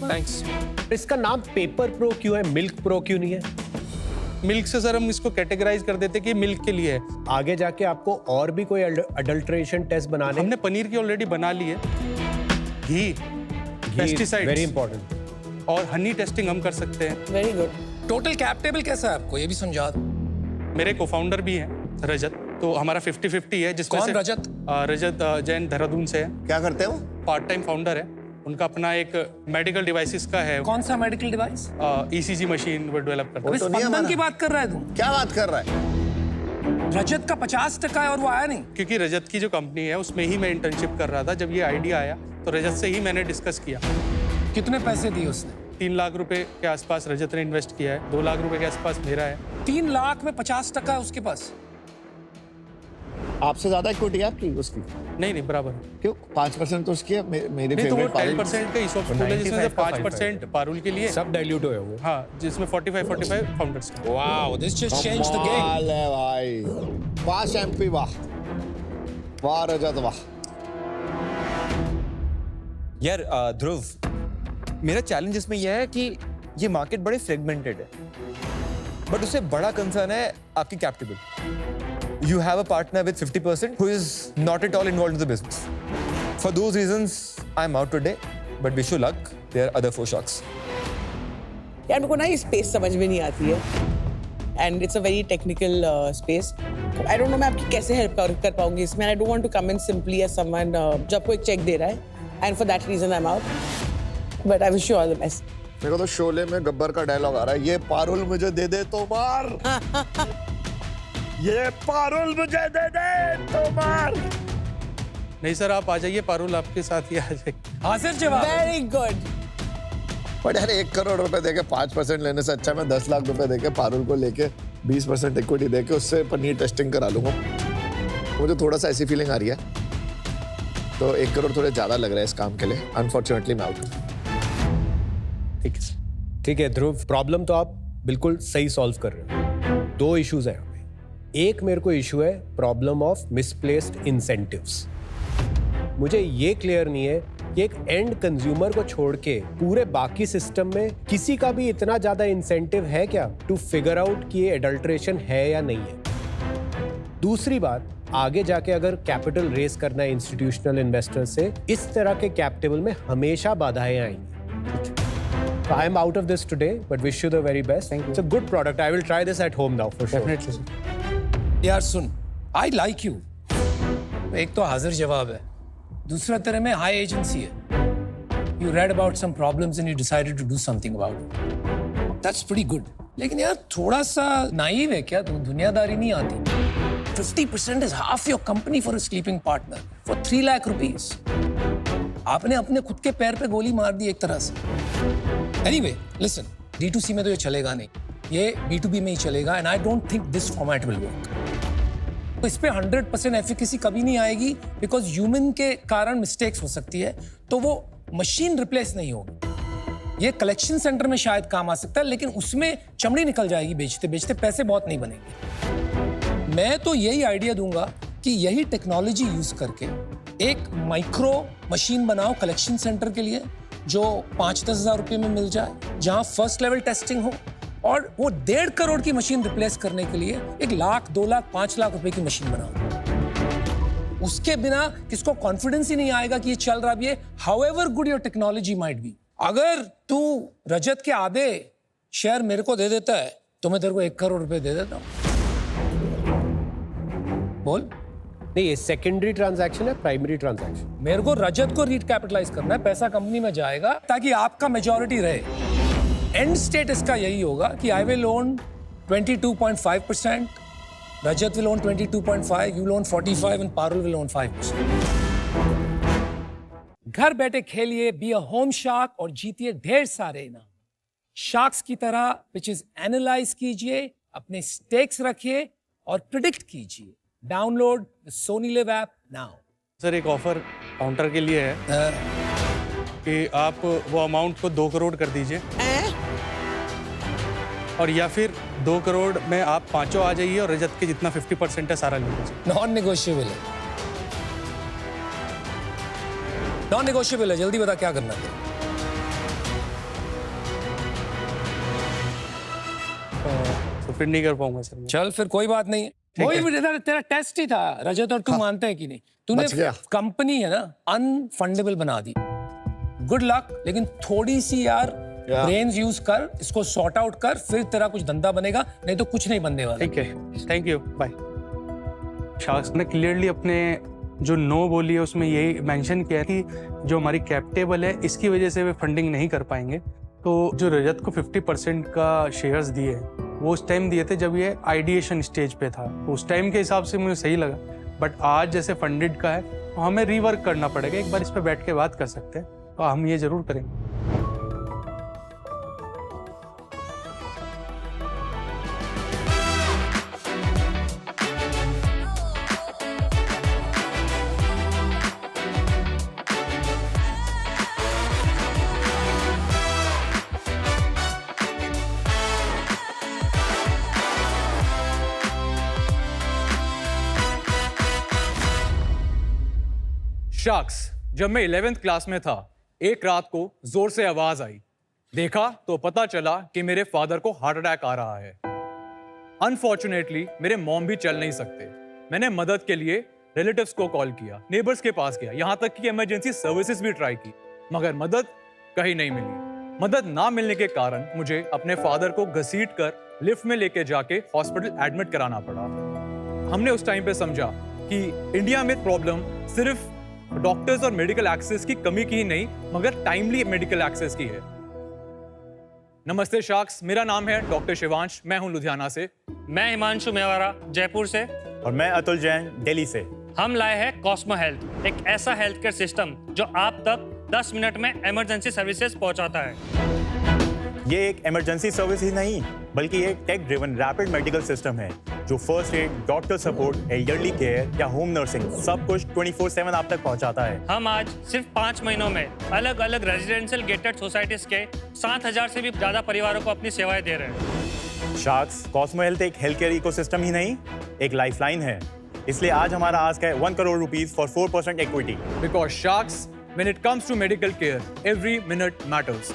थैंक्स। इसका नाम पेपर प्रो क्यों है, मिल्क प्रो क्यों नहीं है? मिल्क से सर हम इसको कैटेगराइज कर देते कि मिल्क के लिए है। आगे जाके आपको और भी कोई अडल्ट्रेशन टेस्ट बनाने? हमने पनीर की ऑलरेडी बना ली है, घी, पेस्टिसाइड्स वेरी इंपॉर्टेंट, और हनी टेस्टिंग हम कर सकते हैं। Very good. Total cap table कैसा है आपको, ये भी समझा दो। मेरे को-फाउंडर भी हैं रजत, तो हमारा 50-50 है जिसमें कौन से रजत? रजत जैन देहरादून से है, क्या करते हो? पार्ट टाइम फाउंडर है। उनका अपना एक मेडिकल डिवाइसेस का है, कौन सा मेडिकल डिवाइस? ECG मशीन वो डेवलप करता अभी तो नहीं स्पंदन हमारा। की बात कर रहा है तू? क्या बात कर रहा है? रजत का 50% है और वो आया नहीं। है। क्योंकि रजत की जो कंपनी है उसमें ही मैं इंटर्नशिप कर रहा था, जब ये आइडिया आया तो रजत से ही मैंने डिस्कस किया। कितने पैसे दिए उसने? 3 लाख रुपए के आसपास रजत ने इन्वेस्ट किया है, 2 लाख रुपए के आसपास मेरा है। 3 लाख में 50% है उसके पास। आपसे ज्यादा इक्विटी है आपकी उसकी? नहीं बराबर। क्यों? 5% तो उसकी है। मेरी नहीं तो वो फेवरेट पारुल। 10% के ESOP पोल है जिसमें से 5% पारुल के लिए, सब डाइल्यूट हुए होंगे। हाँ, जिसमें 45 फाउंडर्स का। Wow, this just changed the game. कमाल है भाई, वाह शैम्पी, वाह वाह रजत, वाह। यार ध्रुव, मेरा चैलेंज इसमें यह है कि ये मार्केट बड़े फ्रेगमेंटेड है, बट उससे बड़ा कंसर्न है आपकी capital. You have a partner with 50% who is not at all involved in the business. For those reasons, I'm out today, but wish you luck. There are other 4 shocks. यार मेरे को ना ये स्पेस समझ में नहीं आती है and it's a very technical space. I don't know मैं आपकी कैसे हेल्प कर पाऊंगी इसमें। I don't want to come in simply as someone जो आपको एक चेक दे रहा है, and for that reason I am out, but I wish you all the best. मेरे को तो शोले में गब्बर का डायलॉग आ रहा है, ये पारुल मुझे दे दे तो मार। ये पारुल मुझे दे दे तो मार। नहीं सर, आप आ जाइए, पारुल आपके साथ ही आ जाइए। हाजिर जवाब। Very good. बट यार 1 करोड़ रुपए देके 5% लेने से अच्छा मैं 10 लाख रुपए देके पारुल को लेके 20% इक्विटी देके उससे पनीर टेस्टिंग करा लूंगा। मुझे थोड़ा सा ऐसी फीलिंग आ रही है, तो 1 करोड़ थोड़े ज्यादा लग रहा है इस काम के लिए। अनफॉर्चुनेटली मैं आउट। ठीक है ध्रुव, प्रॉब्लम तो आप बिल्कुल सही सॉल्व कर रहे हो। 2 इश्यूज हैं। एक मेरे को इशू है प्रॉब्लम ऑफ मिसप्लेस्ड इंसेंटिव्स। मुझे ये क्लियर नहीं है कि एक एंड कंज्यूमर को छोड़ के पूरे बाकी सिस्टम में किसी का भी इतना ज्यादा इंसेंटिव है क्या टू फिगर आउट कि ये एडल्ट्रेशन है या नहीं है। दूसरी बात, आगे जाके अगर कैपिटल रेस करना है इंस्टीट्यूशनल इन्वेस्टर से, इस तरह के कैप टेबल में हमेशा बाधाएं आएंगी। I am out of this today, but wish you the very best. Thank you. It's a good product. I will try this at home now for sure. Definitely, sir. यार सुन, आई लाइक यू। एक तो हाजिर जवाब है, दूसरा तेरे में हाई एजेंसी है। You read about some problems and you decided to do something about it. That's pretty good. लेकिन यार थोड़ा सा नाइव है क्या तू? दुनियादारी नहीं आती। 50% is half your company for a sleeping partner for 3 lakh rupees. आपने अपने खुद के पैर पे गोली मार दी एक तरह से। एनीवे लिसन, D2C में तो ये चलेगा नहीं। ये B2B में ही चलेगा and I don't think this format will work. तो इस पे 100% एफिकेसी कभी नहीं आएगी बिकॉज ह्यूमन के कारण मिस्टेक्स हो सकती है, तो वो मशीन रिप्लेस नहीं होगी। ये कलेक्शन सेंटर में शायद काम आ सकता है, लेकिन उसमें चमड़ी निकल जाएगी बेचते बेचते, पैसे बहुत नहीं बनेंगे। मैं तो यही आइडिया दूंगा कि यही टेक्नोलॉजी यूज करके एक माइक्रो मशीन बनाओ कलेक्शन सेंटर के लिए, जो 5-10 हज़ार रुपये में मिल जाए, जहां फर्स्ट लेवल टेस्टिंग हो, और वो 1.5 करोड़ की मशीन रिप्लेस करने के लिए 1 लाख, 2 लाख, 5 लाख रुपए की मशीन बनाओ। उसके बिना किसको कॉन्फिडेंस ही नहीं आएगा कि ये चल रहा भी है, however good your technology might be. अगर तू रजत के आधे शेयर मेरे को दे देता है तो मैं तेरे को 1 करोड़ रुपए दे देता हूं। बोल। नहीं, ये सेकेंडरी ट्रांजैक्शन है, प्राइमरी ट्रांजैक्शन। मेरे को रजत को रीकैपिटलाइज करना है, पैसा कंपनी में जाएगा ताकि आपका मेजॉरिटी रहे। एंड स्टेट इसका यही होगा कि I will own 22.5%, Rajat will own 22.5%, you will own 45% and Parul will own 5%। घर बैठे खेलिए बी अ होम शार्क और जीतिए ढेर सारे इनाम। शार्क्स की तरह पिचेस एनालाइज कीजिए, अपने स्टेक्स रखिए और प्रिडिक्ट कीजिए। Download the Sony live app now. Sir एक ऑफर काउंटर के लिए है कि आप वो अमाउंट को 2 करोड़ कर दीजिए, और या फिर 2 करोड़ में आप पांचों आ जाइए और रजत के जितना 50% है सारा ले लीजिए। नॉन नेगोशिएबल है, नॉन नेगोशिएबल है। जल्दी बता क्या करना है। तो फिर नहीं कर पाऊंगा सर मैं। चल फिर कोई बात नहीं है। वही भी तेरा टेस्ट ही था रजत, और तू मानते हैं कि नहीं? तूने बच गया। कंपनी है ना अनफंडेबल बना दी। गुड लक, लेकिन थोड़ी सी यार ब्रेन्स यूज कर, इसको सॉर्ट आउट कर, फिर तेरा कुछ धंधा बनेगा, नहीं तो कुछ नहीं बनने वाला। ठीक है, थैंक यू, बाय। शार्क्स ने क्लियरली अपने जो नो बोली है उसमें यही मेंशन किया है कि जो हमारी कैप टेबल है इसकी वजह से वे फंडिंग नहीं कर पाएंगे। तो जो रजत को 50% का शेयर्स दिए वो उस टाइम दिए थे जब ये आइडिएशन स्टेज पे था, तो उस टाइम के हिसाब से मुझे सही लगा। बट आज जैसे फंडेड का है तो हमें रीवर्क करना पड़ेगा, एक बार इस पर बैठ के बात कर सकते हैं, तो हम ये जरूर करेंगे। शार्क्स, जब मैं 11th क्लास में था, एक रात को जोर से आवाज आई। देखा तो पता चला कि मेरे फादर को हार्ट अटैक आ रहा है। अनफॉर्चुनेटली मेरे मॉम भी चल नहीं सकते। मैंने मदद के लिए रिलेटिव्स को कॉल किया, नेबर्स के पास गया, यहाँ तक कि इमरजेंसी सर्विसेज भी ट्राई की, मगर मदद कहीं नहीं मिली। मदद ना मिलने के कारण मुझे अपने फादर को घसीट कर लिफ्ट में लेके जाके हॉस्पिटल एडमिट कराना पड़ा। हमने उस टाइम पे समझा कि इंडिया में प्रॉब्लम सिर्फ डॉक्टर्स और मेडिकल एक्सेस की कमी की ही नहीं, मगर टाइमली मेडिकल एक्सेस की है। नमस्ते शार्क्स, मेरा नाम है डॉक्टर शिवांश, मैं हूं लुधियाना से। मैं हिमांशु मेवाड़ा जयपुर से। और मैं अतुल जैन दिल्ली से। हम लाए हैं कॉस्मो हेल्थ, एक ऐसा हेल्थ केयर सिस्टम जो आप तक 10 मिनट में इमरजेंसी सर्विसेज पहुंचाता है। ये एक इमरजेंसी सर्विस ही नहीं, बल्कि एक tech driven rapid medical system है जो first aid, doctor support, elderly care या होम नर्सिंग सब कुछ 24/7 आप तक पहुंचाता है। हम आज सिर्फ 5 महीनों में अलग अलग रेजिडेंशियल गेटेड सोसाइटीज के 7,000 से भी ज्यादा परिवारों को अपनी सेवाएं दे रहे हैं। शार्क्स, कॉस्मो हेल्थ एक हेल्थ केयर इकोसिस्टम ही नहीं, एक लाइफलाइन है। इसलिए आज हमारा आस्क है 1 crore rupees for 4% equity. Because sharks, when it comes to medical care, every minute matters.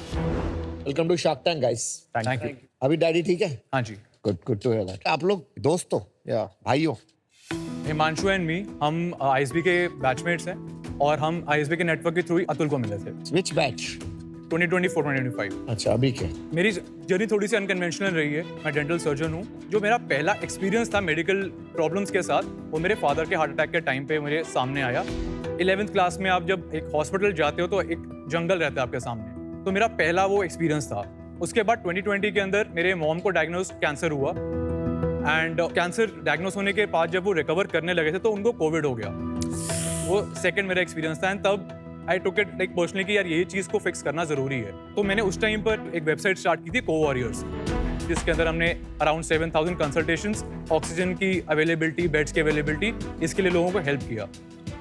Welcome to Shark Tank guys. Thank you. अभी डैडी ठीक है? हाँ जी। Good to hear that. आप लोग दोस्त हो या भाई हो? हिमांशु एंड मी, हम आईएसबी के बैचमेट्स हैं और हम आईएसबी के नेटवर्क के थ्रू ही अतुल को मिले थे। विच बैच? 2024-2025। अच्छा, अभी के? मेरी जर्नी थोड़ी सी अनकन्वेंशनल रही है। मैं डेंटल सर्जन हूँ। जो मेरा पहला एक्सपीरियंस था मेडिकल प्रॉब्लम्स के साथ, वो मेरे फादर के हार्ट अटैक के टाइम पे मेरे सामने आया। 11th क्लास में आप जब एक हॉस्पिटल जाते हो तो एक जंगल रहता है आपके सामने, तो मेरा पहला वो एक्सपीरियंस था। उसके बाद 2020 के अंदर मेरे मॉम को डायग्नोज कैंसर हुआ, एंड कैंसर डायग्नोज होने के बाद जब वो रिकवर करने लगे थे तो उनको कोविड हो गया। वो सेकंड मेरा एक्सपीरियंस था, एंड तब आई टुक इट लाइक पर्सनली कि यार ये चीज़ को फिक्स करना ज़रूरी है। तो मैंने उस टाइम पर एक वेबसाइट स्टार्ट की थी, को वॉरियर्स। जिसके अंदर हमने अराउंड 7,000 कंसल्टेशंस, ऑक्सीजन की अवेलेबिलिटी, बेड्स की अवेलेबिलिटी, इसके लिए लोगों को हेल्प किया।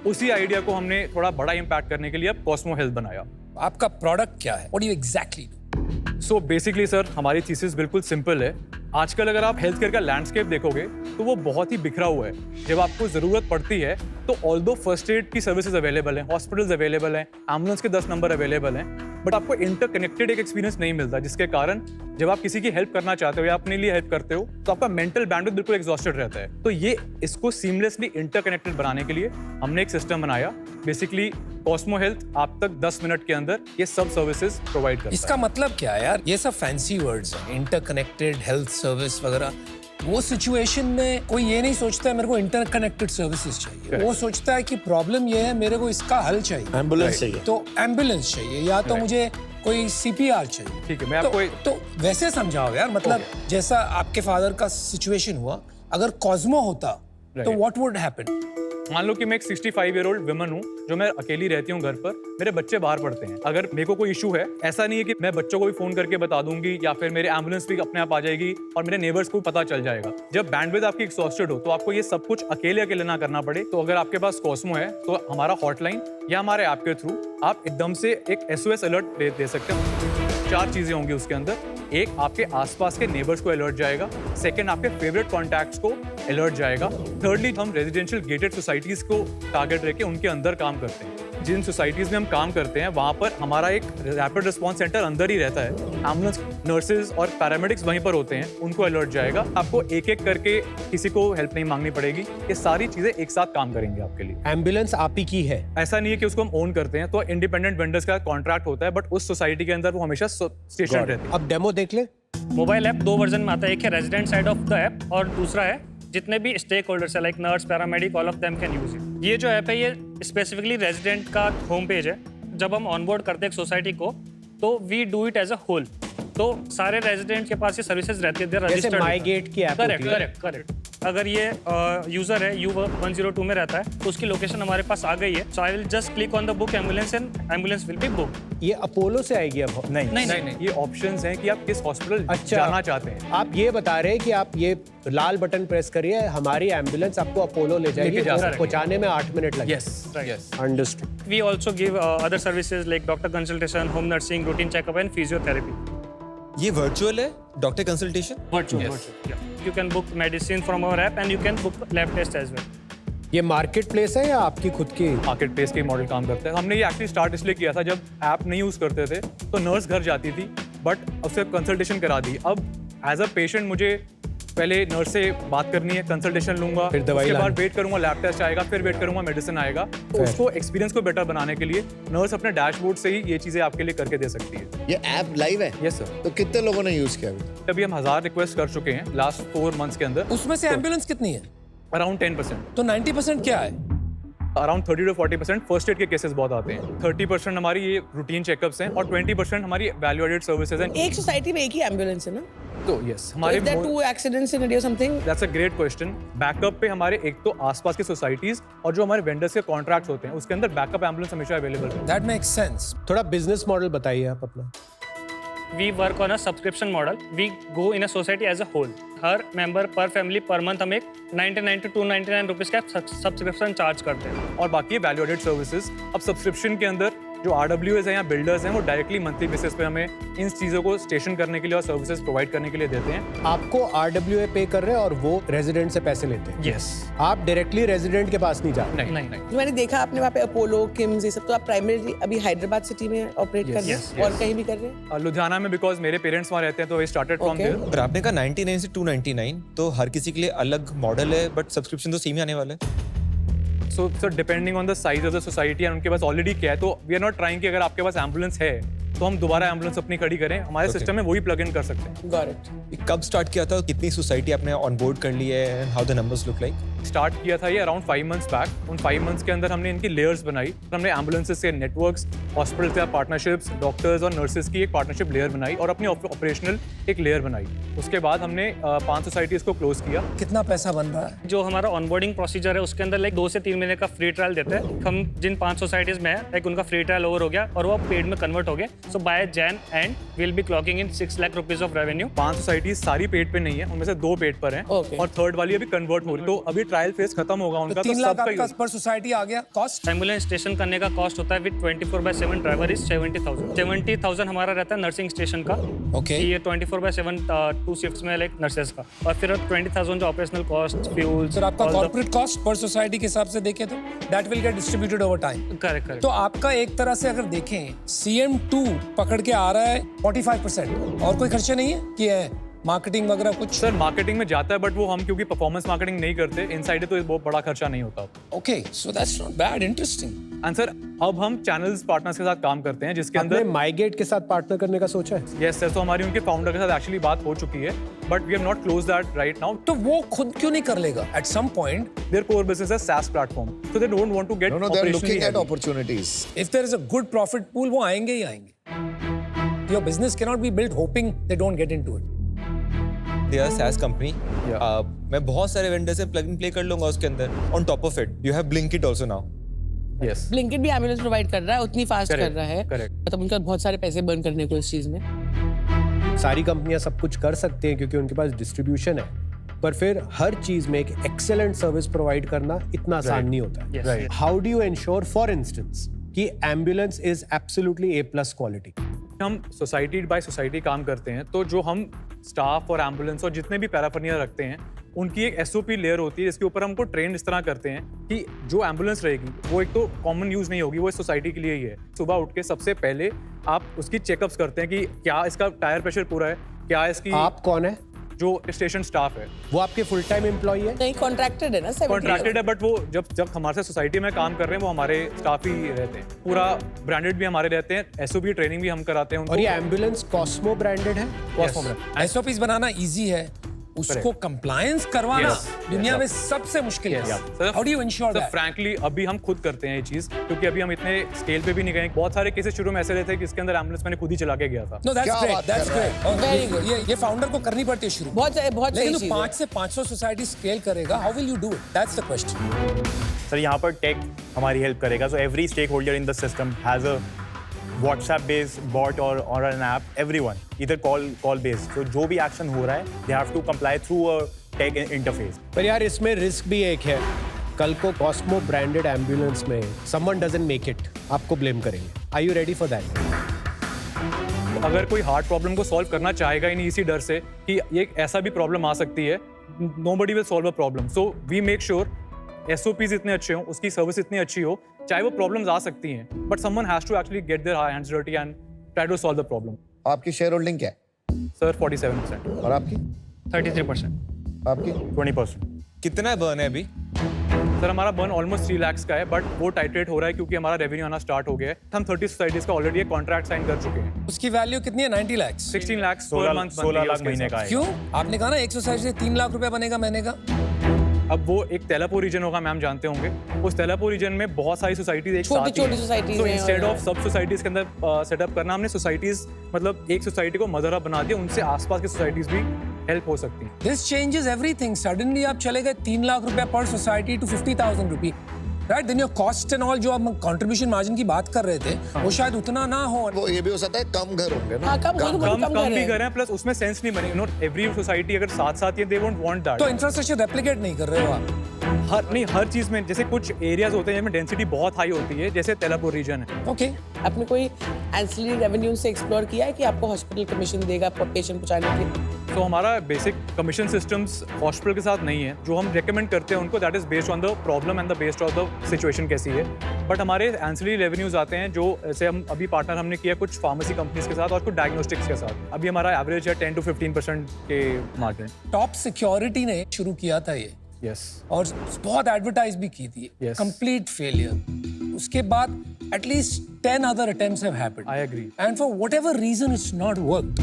उसी आइडिया को हमने थोड़ा बड़ा इम्पैक्ट करने के लिए अब कॉस्मो हेल्थ बनाया। आपका प्रोडक्ट क्या है? What do you exactly do? So basically sir, हमारी थीसिस बिल्कुल सिंपल है। आजकल अगर आप हेल्थ केयर का लैंडस्केप देखोगे तो वो बहुत ही बिखरा हुआ है। जब आपको ज़रूरत पड़ती है तो ऑल्दो फर्स्ट एड की सर्विसेज अवेलेबल हैं, हॉस्पिटल्स अवेलेबल हैं, एम्बुलेंस के 10 नंबर अवेलेबल हैं, बट आपको इंटरकनेक्टेड एक एक्सपीरियंस नहीं मिलता, जिसके कारण जब आप किसी की हेल्प करना चाहते हो या अपने लिए हेल्प करते हो तो आपका मेंटल बैंडविड्थ बिल्कुल एग्जॉस्टेड रहता है। तो ये इसको सीमलेसली इंटरकनेक्टेड बनाने के लिए हमने एक सिस्टम बनाया। बेसिकली कॉस्मो हेल्थ आप तक 10 मिनट के अंदर ये सब सर्विसेज प्रोवाइड करता है। इसका मतलब क्या है यार? ये सब फैंसी वर्ड्स हैं, इंटरकनेक्टेड हेल्थ सर्विस वगैरह। वो सिचुएशन में कोई ये नहीं सोचता है मेरे को इंटरकनेक्टेड सर्विसेज चाहिए। वो सोचता है कि प्रॉब्लम ये है, मेरे को इसका हल चाहिए, एम्बुलेंस चाहिए, तो एम्बुलेंस चाहिए या तो मुझे कोई CPR चाहिए। ठीक है, मैं आपको तो वैसे समझाओ यार, मतलब जैसा आपके फादर का सिचुएशन हुआ, अगर कॉस्मो होता तो व्हाट वुड हैपन? मान लो कि मैं एक 65-year-old विमन हूँ जो मैं अकेली रहती हूँ घर पर, मेरे बच्चे बाहर पढ़ते हैं। अगर मेरे को कोई इशू है, ऐसा नहीं है कि मैं बच्चों को भी फोन करके बता दूंगी या फिर मेरे एम्बुलेंस भी अपने आप आ जाएगी और मेरे नेबर्स को पता चल जाएगा। जब बैंडविड्थ आपकी एग्जॉस्टेड हो तो आपको ये सब कुछ अकेले ना करना पड़े। तो अगर आपके पास कॉस्मो है तो हमारा हॉटलाइन या हमारे ऐप के थ्रू आप एकदम से एक SOS अलर्ट दे सकते हो। 4 चीजें होंगी उसके अंदर। एक, आपके आसपास के नेबर्स को अलर्ट जाएगा। सेकंड, आपके फेवरेट कॉन्टैक्ट्स को अलर्ट जाएगा। थर्डली, हम रेजिडेंशियल गेटेड सोसाइटीज को टारगेट रख के उनके अंदर काम करते हैं। जिन सोसाइटीज में हम काम करते हैं वहाँ पर हमारा एक रैपिड रिस्पॉन्स सेंटर अंदर ही रहता है। एम्बुलेंस नर्सेज और पैरामेडिक्स वहीं पर होते हैं, उनको अलर्ट जाएगा। आपको एक एक करके किसी को हेल्प नहीं मांगनी पड़ेगी। ये सारी चीजें एक साथ काम करेंगे आपके लिए। एम्बुलेंस आप ही की है? ऐसा नहीं है कि उसको हम ओन करते हैं, तो इंडिपेंडेंट वेंडर्स का कॉन्ट्रैक्ट होता है, बट उस सोसाइटी के अंदर वो हमेशा स्टेशन रहती है। अब डेमो देख ले। मोबाइल ऐप 2 वर्जन में आता है। एक है resident side of the app और दूसरा है जितने भी स्टेक होल्डर्स है, like nurse, paramedic, all of them can use it. ये जो ऐप है ये स्पेसिफिकली रेजिडेंट का होम पेज है। जब हम ऑनबोर्ड करते हैं एक सोसाइटी को तो we do it as a whole. तो सारे रेजिडेंट के पास ये सर्विसेज रहती है, जैसे माई गेट की ऐप होती है। करेक्ट। अगर ये यूजर है U102 में रहता है तो उसकी लोकेशन हमारे पास आ गई है। So I will just click on the book ambulance and ambulance will be book. ये अपोलो से आएगी अब? नहीं, ये ऑप्शंस हैं कि आप किस हॉस्पिटल जाना चाहते हैं। आप ये बता रहे हैं कि आप ये लाल बटन प्रेस करिए, हमारी एम्बुलेंस आपको अपोलो ले जाएगी, पहुंचाने में 8 मिनट लगेंगे। Yes, understood. We also give other services like doctor consultation, home nursing, routine checkup and physiotherapy. ये वर्चुअल है doctor consultation? Virtual. You can book medicine from our app and you can book lab test as well. ये मार्केट प्लेस है या आपकी खुद की? मार्केट प्लेस के मॉडल काम करता है। हमने ये एक्चुअली स्टार्ट इसलिए किया था, जब ऐप नहीं यूज करते थे तो नर्स घर जाती थी बट उससे कंसल्टेशन करा दी। अब एज अ पेशेंट मुझे पहले नर्स से बात करनी है, कंसल्टेशन लूंगा, फिर दवाई उसके बाद वेट करूंगा, लैब टेस्ट आएगा, फिर वेट करूंगा, मेडिसिन आएगा। तो उसको एक्सपीरियंस को बेटर बनाने के लिए नर्स अपने डैशबोर्ड से ही ये चीजें आपके लिए करके दे सकती है। ये ऐप लाइव है? Yes sir. तो कितने लोगों ने यूज किया अभी हम 1000 रिक्वेस्ट कर चुके हैं लास्ट 4 मंथ्स के अंदर। उसमें से एम्बुलेंस कितनी है? अराउंड 10%। तो 90% क्या है? अराउंड 30 to 40% फर्स्ट एड के केसेस बहुत आते हैं। 30% हमारी ये रूटीन चेकअप्स हैं और 20% हमारी वैल्यू एडेड सर्विसेज हैं। एक सोसाइटी में एक ही एम्बुलेंस है ना? तो यस, हमारे if there are 2 accidents in a day or something, that's a great question. Backup पे हमारे एक तो आसपास के सोसाइटीज और जो हमारे वेंडर्स के कॉन्ट्रैक्ट्स होते हैं उसके अंदर बैकअप एम्बुलेंस हमेशा अवेलेबल है। That makes sense. थोड़ा बिजनेस मॉडल बताइए आप अपना। We work on a subscription model. We go in a society as a whole. Her member पर फैमिली पर मंथ हम एक 99 to 299 रुपीज का सब्सक्रिप्शन चार्ज करते हैं। और बाकी वैल्यू एडेड सर्विसेज। अब सब्सक्रिप्शन के अंदर जो RWAs हैं या बिल्डर्स हैं वो डायरेक्टली मंथली बेसिस पे हमें इन चीज़ों को स्टेशन करने के लिए और सर्विसेज प्रोवाइड करने के लिए देते हैं। आपको RWA पे कर रहे हैं और वो रेजिडेंट से पैसे लेते हैं? यस। आप डायरेक्टली रेजिडेंट के पास नहीं जाते? नहीं। जो मैंने देखा आपने वहाँ पे अपोलो, किम्स, ये सब, तो आप प्राइमरी अभी हैदराबाद सिटी में ऑपरेट कर रहे हैं और कहीं भी कर रहे हैं? लुधियाना में, बिकॉज मेरे पेरेंट्स वहाँ रहते हैं तो वी स्टार्टेड फ्रॉम देयर। पर आपने कहा 99 से 299, तो हर किसी के लिए अलग मॉडल है बट सब्सक्रिप्शन तो सेम ही आने वाला है। So sir, depending on the size of the society and उनके पास ऑलरेडी क्या है, तो वी आर नॉट ट्राइंग कि अगर आपके पास एम्बुलेंस है तो हम दोबारा एम्बुलेंस अपनी खड़ी करें, हमारे सिस्टम में वही प्लग इन कर सकते हैं। Got it. ये कब स्टार्ट किया था, कितनी सोसाइटी आपने ऑन बोर्ड कर ली है and how the numbers look like? Start किया था ये अराउंड 5 मंथ्स बैक। उन 5 मंथ्स के अंदर हमने इनकी लेयर्स बनाई। हमने एम्बुलेंसेस से नेटवर्क्स, हॉस्पिटल से पार्टनरशिप्स, डॉक्टर्स और नर्सेज की एक पार्टनरशिप लेयर बनाई और अपनी ऑपरेशनल एक लेयर बनाई। उसके बाद हमने 5 सोसाइटीज को क्लोज किया। कितना पैसा बन रहा है? जो हमारा ऑनबोर्डिंग प्रोसीजर है उसके अंदर लाइक 2 से 3 महीने का फ्री ट्रायल देते हैं। हम जिन 5 सोसाइटीज में है लाइक उनका फ्री ट्रायल ओवर हो गया और वो पेड में कन्वर्ट हो गए So by Jan end, we'll be clocking in 6 lakh rupees of revenue. 5 societies सारी पेड पे नहीं है, उनमें से 2 पेड पर हैं Okay. और थर्ड वाली अभी कन्वर्ट हो रही है। तो अभी ट्रायल फेज खत्म होगा उनका, तो तो 3 लाख सबका आपका पर सोसाइटी आ गया कॉस्ट। एम्बुलेंस स्टेशन करने का कॉस्ट होता है विद 24/7 ड्राइवर इज 70,000। 70,000 हमारा रहता है नर्सिंग स्टेशन का। Okay. ये 24/7 2 शिफ्ट्स में लाइक नर्सेस का, और फिर 20,000 जो ऑपरेशनल कॉस्ट, फ्यूल, सर आपका कॉर्पोरेट कॉस्ट पर सोसाइटी के हिसाब से देखें तो that will get distributed over time. Correct correct. तो आपका एक तरह से अगर देखें CM2 पकड़ के आ रहा है 45%, और कोई खर्चे नहीं है कि है मार्केटिंग वगैरह कुछ। सर मार्केटिंग में जाता है, बट वो हम क्योंकि परफॉर्मेंस मार्केटिंग नहीं करते इनसाइड है, तो बहुत बड़ा खर्चा नहीं होता। Okay, so that's not bad, interesting. And sir अब हम चैनल्स पार्टनर्स के साथ काम करते हैं, जिसके आपने अंदर माइगेट के साथ पार्टनर करने का सोचा है? यस सर, तो हमारी उनके फाउंडर के साथ एक्चुअली बात हो चुकी है, but we have not close that right now. तो वो खुद क्यों नहीं कर लेगा at some point? Their core business है SaaS platform, so they don't want to get No, no, they're operationally looking at heavy. opportunities. If there is a good profit pool वो आएंगे ही आएंगे। Your business can not be built hoping they don't get into it. They are SaaS company. मैं बहुत सारे वेंडर से प्लग इन प्ले कर लूंगा उसके अंदर। On top of it you have Blinkit also now. Yes. Blinkit भी एम्बुलेंस प्रोवाइड कर रहा है, उतनी फास्ट कर Correct, रहा है, correct. मतलब उनका बहुत सारे पैसे बर्न करने को इस चीज में। सारी कंपनियां सब कुछ कर सकते हैं क्योंकि उनके पास डिस्ट्रीब्यूशन है, पर फिर हर चीज में एक एक्सेलेंट सर्विस प्रोवाइड करना इतना आसान नहीं होता है। Yes. Right. How do you ensure for instance कि ambulance is absolutely A+ quality? हम सोसाइटी बाय सोसाइटी काम करते हैं, तो जो हम स्टाफ और एम्बुलेंस और जितने भी पैराफर्निया रखते हैं उनकी एक SOP लेयर होती है, जिसके ऊपर हमको ट्रेन इस तरह करते हैं कि जो एम्बुलेंस रहेगी वो एक तो कॉमन यूज नहीं होगी, वो इस सोसाइटी के लिए ही है। सुबह उठ के सबसे पहले आप उसकी चेकअप्स करते हैं कि क्या इसका टायर प्रेशर पूरा है, क्या इसकी आप कौन है? जो स्टेशन स्टाफ है वो आपके फुल टाइम एम्प्लॉई है? नहीं, कॉन्ट्रैक्टेड है ना, 70 कॉन्ट्रैक्टेड है, बट वो जब हमारे साथ सोसाइटी में काम कर रहे हैं वो हमारे स्टाफ ही रहते हैं। पूरा ब्रांडेड भी हमारे रहते हैं, SOP ट्रेनिंग भी हम कराते हैं उनको। और ये एम्बुलेंस कॉस्मो ब्रांडेड है? Yes. SOPs बनाना इजी है, उसको कंप्लायंस करवाना Yes. दुनिया में सबसे मुश्किल है। How do you ensure that? Frankly अभी हम खुद करते हैं ये चीज, क्योंकि अभी हम इतने स्केल पे भी नहीं गए। बहुत सारे केसेस शुरू में ऐसे रहे थे कि इसके अंदर एम्बुलेंस मैंने खुद ही चला के गया था। नो दैट्स क्या ग्रेट, बात दैट्स कर रहा ग्रेट। Very good. ये फाउंडर को करनी पड़ती है शुरू। बहुत लेकिन सही वो चीज 5 से 500 सोसाइटी स्केल करेगा, how will you do it? That's the question. Sir यहाँ पर टेक हमारी हेल्प करेगा। So every stakeholder in the system has a WhatsApp based bot or an app, everyone either call based, so जो भी एक्शन हो रहा है they have to comply through a tech interface. पर यार इसमें रिस्क भी एक है, कल को कॉस्मो ब्रांडेड एम्बुलेंस में समवन डजंट मेक इट, आपको ब्लेम करेंगे। Are you ready for that? अगर कोई हार्ट प्रॉब्लम को सॉल्व करना चाहेगा ही नहीं इसी डर से कि ये ऐसा भी प्रॉब्लम आ सकती है, nobody will solve a problem. So we make sure SOPs इतने अच्छे हो, उसकी सर्विस इतनी अच्छी हो, चाहे वो प्रॉब्लम्स आ सकती हैं, but someone has to actually get their hands dirty and try to solve the problem. आपकी शेयर होल्डिंग क्या है? सर 47%। और आपकी? 33%। आपकी? 20%. कितना बर्न है अभी? सर हमारा बर्न ऑलमोस्ट 3 लाख का है, बट वो टाइट्रेट हो रहा है क्योंकि हमारा रेवेन्यू आना स्टार्ट हो गया है। हम 30 सोसाइटीज का ऑलरेडी एक कॉन्ट्रैक्ट साइन कर चुके हैं। उसकी वैल्यू कितनी है? 90 लाख। 16 लाख 16 लाख महीने का है। क्यों? आपने कहा ना एक सोसाइटी से 3 लाख रुपए बनेगा महीने का। अब वो एक तेलापुर रीजन होगा, मैम जानते होंगे। उस तेलापुर रीजन में बहुत सारी सोसाइटीज एक साथ छोटी-छोटी societies तो हैं इंस्टेड और- ऑफ सब सोसाइटीज के अंदर सेटअप करना, हमने सोसाइटीज मतलब एक सोसाइटी को मदर हब बना दिया, उनसे आसपास की सोसाइटीज भी हेल्प हो सकती हैं। This changes everything. सडनली आप चले गए 3 लाख रुपए पर society to 50,000 rupee, right? Then your cost and all जो आप कंट्रीब्यूशन मार्जिन की बात कर रहे थे वो शायद उतना ना हो। वो ये भी हो सकता है कम घर होंगे ना। हाँ, कम कम भी घर कर रहे हैं, प्लस उसमें सेंस नहीं बनेगी। नॉट एवरी सोसाइटी अगर साथ साथ ये दे वोंट वांट दैट। तो इंफ्रास्ट्रक्चर रेप्लिकेट नहीं कर रहे हो आप। हर चीज में, जैसे कुछ एरियाज होते हैं जिनमें डेंसिटी बहुत हाई होती है, जैसे तेलापुर रीजन है। ओके, आपने कोई एंसिलरी रेवेन्यू से एक्सप्लोर किया है कि आपको हॉस्पिटल कमीशन देगा पेशेंट पहुंचाने के लिए? तो हमारा बेसिक कमीशन सिस्टम्स हॉस्पिटल के साथ नहीं है। जो हम रेकमेंड करते हैं उनको, that is based on the problem and the based on the situation कैसी है। बट हमारे एंसिलरी रेवेन्यूज आते हैं जो ऐसे हम अभी पार्टनर हमने किया कुछ फार्मेसी कंपनीज के साथ और कुछ डायग्नोस्टिक्स के साथ। अभी हमारा एवरेज है 10 to 15% के मार्जिन। टॉप सिक्योरिटी ने शुरू किया था ये, यस और बहुत एडवर्टाइज भी की थी। Yes. Complete failure. उसके बाद at least 10 other attempts have happened. I agree. And for whatever reason it's not worked.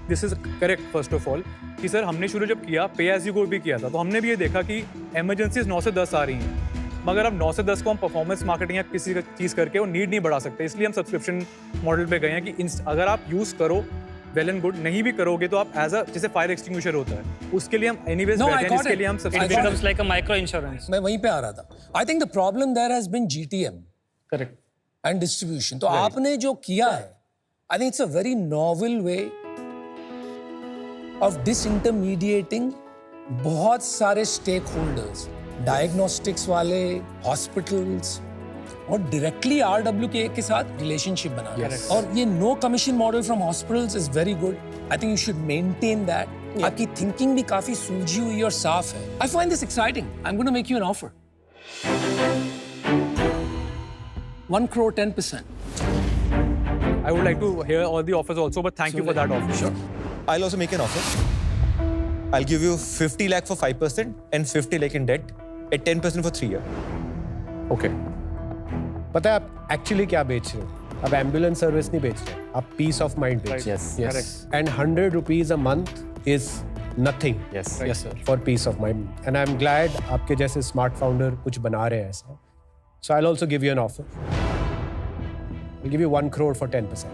This is correct first of all कि सर हमने शुरू जब किया पे एज यू गो भी किया था, तो हमने भी ये देखा कि इमरजेंसीज 9 से 10 आ रही हैं, मगर अब 9 से 10 को हम परफॉर्मेंस मार्केटिंग या किसी चीज़ करके वो नीड नहीं बढ़ा सकते। इसलिए हम सब्सक्रिप्शन मॉडल पे गए हैं कि अगर आप यूज़ करो वेल एंड गुड, नहीं भी करोगे तो आप एज अ जैसे फायर एक्सटिंग्विशर होता है उसके लिए हम एनीवेज No, I बैठे हैं, got इसके it. लिए हम I got It subscription. becomes like a micro insurance. मैं वहीं पे आ रहा था। I think the problem there has been GTM Correct. And distribution. तो आपने जो किया है I think it's a very novel way of disintermediating बहुत सारे stakeholders, diagnostics वाले, hospitals और directly RWK के साथ relationship बनाना. और ये no commission model from hospitals is very good. I think you should maintain that. आपकी thinking भी काफी सूझी हुई और साफ है. I find this exciting. I'm going to make you an offer. 1 crore 10%. I would like to hear all the offers also, but thank you for that offer. Sure. I'll also make an offer. I'll give you 50 lakh for 5% and 50 lakh in debt at 10% for 3 years. Okay. पता है आप एक्चुअली क्या बेच रहे हो? आप एम्बुलेंस सर्विस नहीं बेच रहे, आप पीस ऑफ माइंड बेच रहे हो. Correct. And 100 rupees a month is nothing. Yes. Yes, sir. For peace of mind. And I'm glad आपके जैसे smart founder कुछ बना रहे हैं ऐसा. So I'll also give you an offer. I'll give you 1 crore for 10%.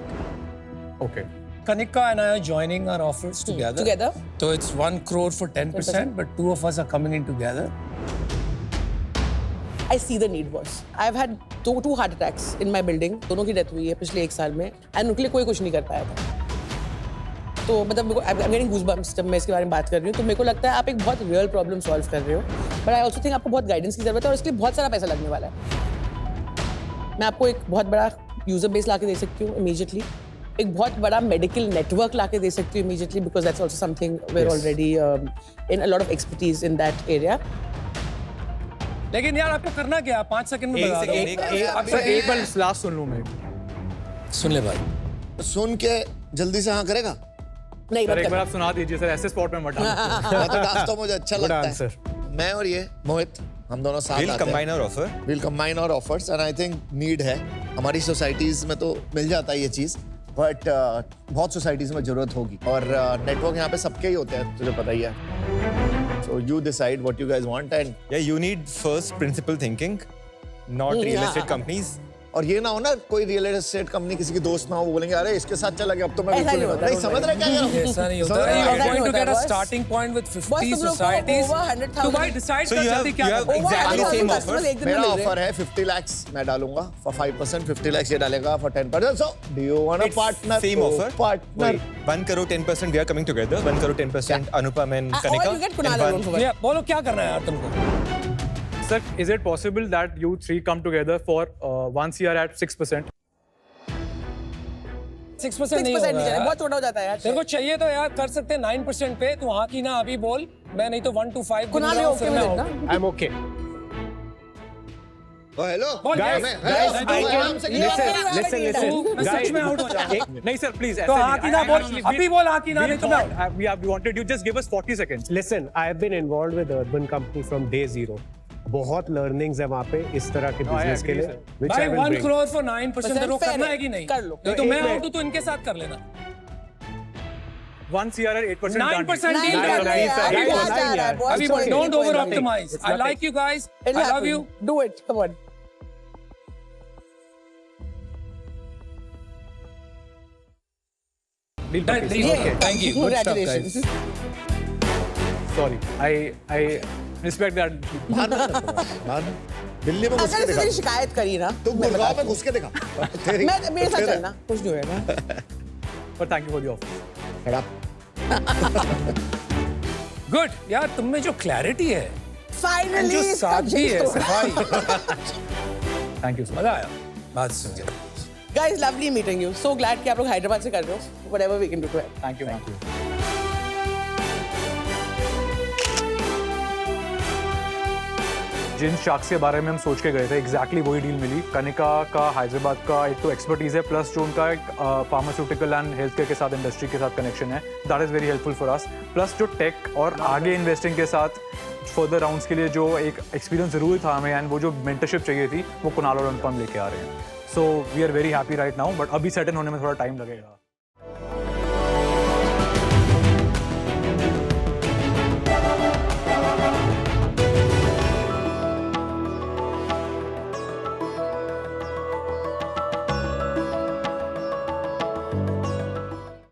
Okay. Kanika and I are joining our offers together. Together? So it's 1 crore for 10%, but two of us are coming in together. I see the need, boss. I've had two heart attacks in my building. दोनों की डेथ हुई है पिछले 1 साल में, and उनके लिए कोई कुछ नहीं कर पाया था. तो मतलब I'm getting goosebumps जब मैं इसके बारे में बात कर रही हूँ. तो मेरे को लगता है आप एक बहुत real problem solve कर रहे हो. But I also think आपको बहुत guidance की जरूरत है और इसके लिए बहुत सारा पैसा लगने वाला है. मैं आपको एक बहुत बड़ा यूजर बेस लाके दे सकती हूँ immediately. एक बहुत बड़ा मेडिकल नेटवर्क लाके दे सकती हूँ immediately because that's also something we're already in a lot of expertise in that area. लेकिन यार आपको करना क्या? 5 सेकंड में बता दो. सर एक बार लास्ट सुन लूं मैं. सुन ले भाई. सुन के जल्दी से हाँ करेगा. नहीं सर मत एक बार करना. आप सुना दीजिए सर, ऐसे स्पॉट में मत डालिए. मतलब डांस तो मुझे अच्छा Good लगता answer. है. मैं और ये मोहित हम दोनों साथ We'll आते हैं. combine our offer. We'll combine our offers and I think need है. हमारी सोसाइटीज में तो मिल जाता है ये चीज, बट बहुत सोसाइटीज में जरूरत होगी और नेटवर्क यहाँ पे सबके ही होते हैं, तुझे पता ही है. So you decide what you guys want and Yeah, you need first principle thinking, not real estate companies. और ये ना हो ना कोई रियल एस्टेट कंपनी किसी की दोस्त ना हो, वो बोलेंगे अरे इसके साथ चला गया अब तो मैं ऐसा बिल्कुल नहीं नहीं होता, नहीं समझ रहे क्या कह रहा हूँ. ऐसा नहीं समझ होता. रहे You हो? are going to get a boss. starting point with 50 तुम लोग को societies. over 100,000 तो भाई decide So कर you have- जल्दी क्या you have करना है. exactly Over same 100,000 offer. customers एक दिन में मेरा मिल रहे हैं. ऑफर है 50 lakhs मैं डालूंगा for 5%, 50 lakhs ये डालेगा for 10%. So do you want a It's partner? Same Oh, offer. Partner. 1 crore 10% we are coming together. 1 crore 10% Anupam and Or Kanika. you get Kunal and alone one- for Yeah, बोलो क्या करना है यार तुमको. Sir, is it possible that you three come together for 1 CR at 6%? 6% 6% नहीं नहीं होगा चलेगा, यार. बहुत छोटा हो जाता है यार. तेरे को चाहिए तो यार कर सकते हैं 9% पे. तू हाँ की ना अभी बोल. मैं नहीं तो 1 to 5 कुणाल भी okay with it ना? I'm okay. Oh, hello. बोल Guys, guys. guys, नहीं I तो can listen. मैं सच में out हो जाऊंगा. नहीं सर प्लीज. तो हाँ की ना बोल. अभी बोल हाँ की ना नहीं तो मैं. We wanted you just give us 40 seconds. Listen, I have been involved with Urban Company from day zero. बहुत learnings है वहाँ पे इस तरह के business के agree, लिए, sir. which I भाई will 1 bring. crore for 9% तेरे को fair करना है. है कि नहीं? कर लो. नहीं तो एक मैं मिनट. आउट हूँ तो इनके साथ कर लेना. 1 CR at 8% 9% नहीं deal कर कर रहे रहे यार, हैं. अभी बहुत जा रहा है, बहुत अभी छोड़ don't दो, over कोई बात नहीं. optimize. I like you guys. I It'll love happen. you. Do it. Come on. Deal per piece. Yeah. Thank you. Good stuff, guys. Congratulations. Sorry. I respect that. मान दिल्ली में घुस अगर के इसने दिखा. शिकायत करी ना तू गुड़गांव में घुस के दिखा. तेरी मैं मेरे साथ चलना कुछ नहीं होएगा. But thank you for the offer. खड़ा. Good. यार तुम में जो clarity है, Finally जो इसका सादगी है, jinx तो- सफाई. Thank you so much. मजा आया. बात सुन के. Guys, lovely meeting you. So glad कि आप लोग हैदराबाद से कर रहे हो. Whatever we can do to help. Thank you. Thank you. जिन शार्क्स के बारे में हम सोच के गए थे एग्जैक्टली वही डील मिली. कनिका का हैदराबाद का एक तो एक्सपर्टीज है प्लस जो उनका एक फार्मास्यूटिकल एंड हेल्थ केयर के साथ इंडस्ट्री के साथ कनेक्शन है. That is very helpful for us. Plus जो टेक और आगे इन्वेस्टिंग के साथ फर्दर राउंड्स के लिए जो एक एक्सपीरियंस ज़रूरी था हमें एंड वो जो मेंटरशिप चाहिए थी वो कुणाल और अनुपम लेके आ रहे हैं. So we are very happy right now but अभी सेटल होने में थोड़ा टाइम लगेगा.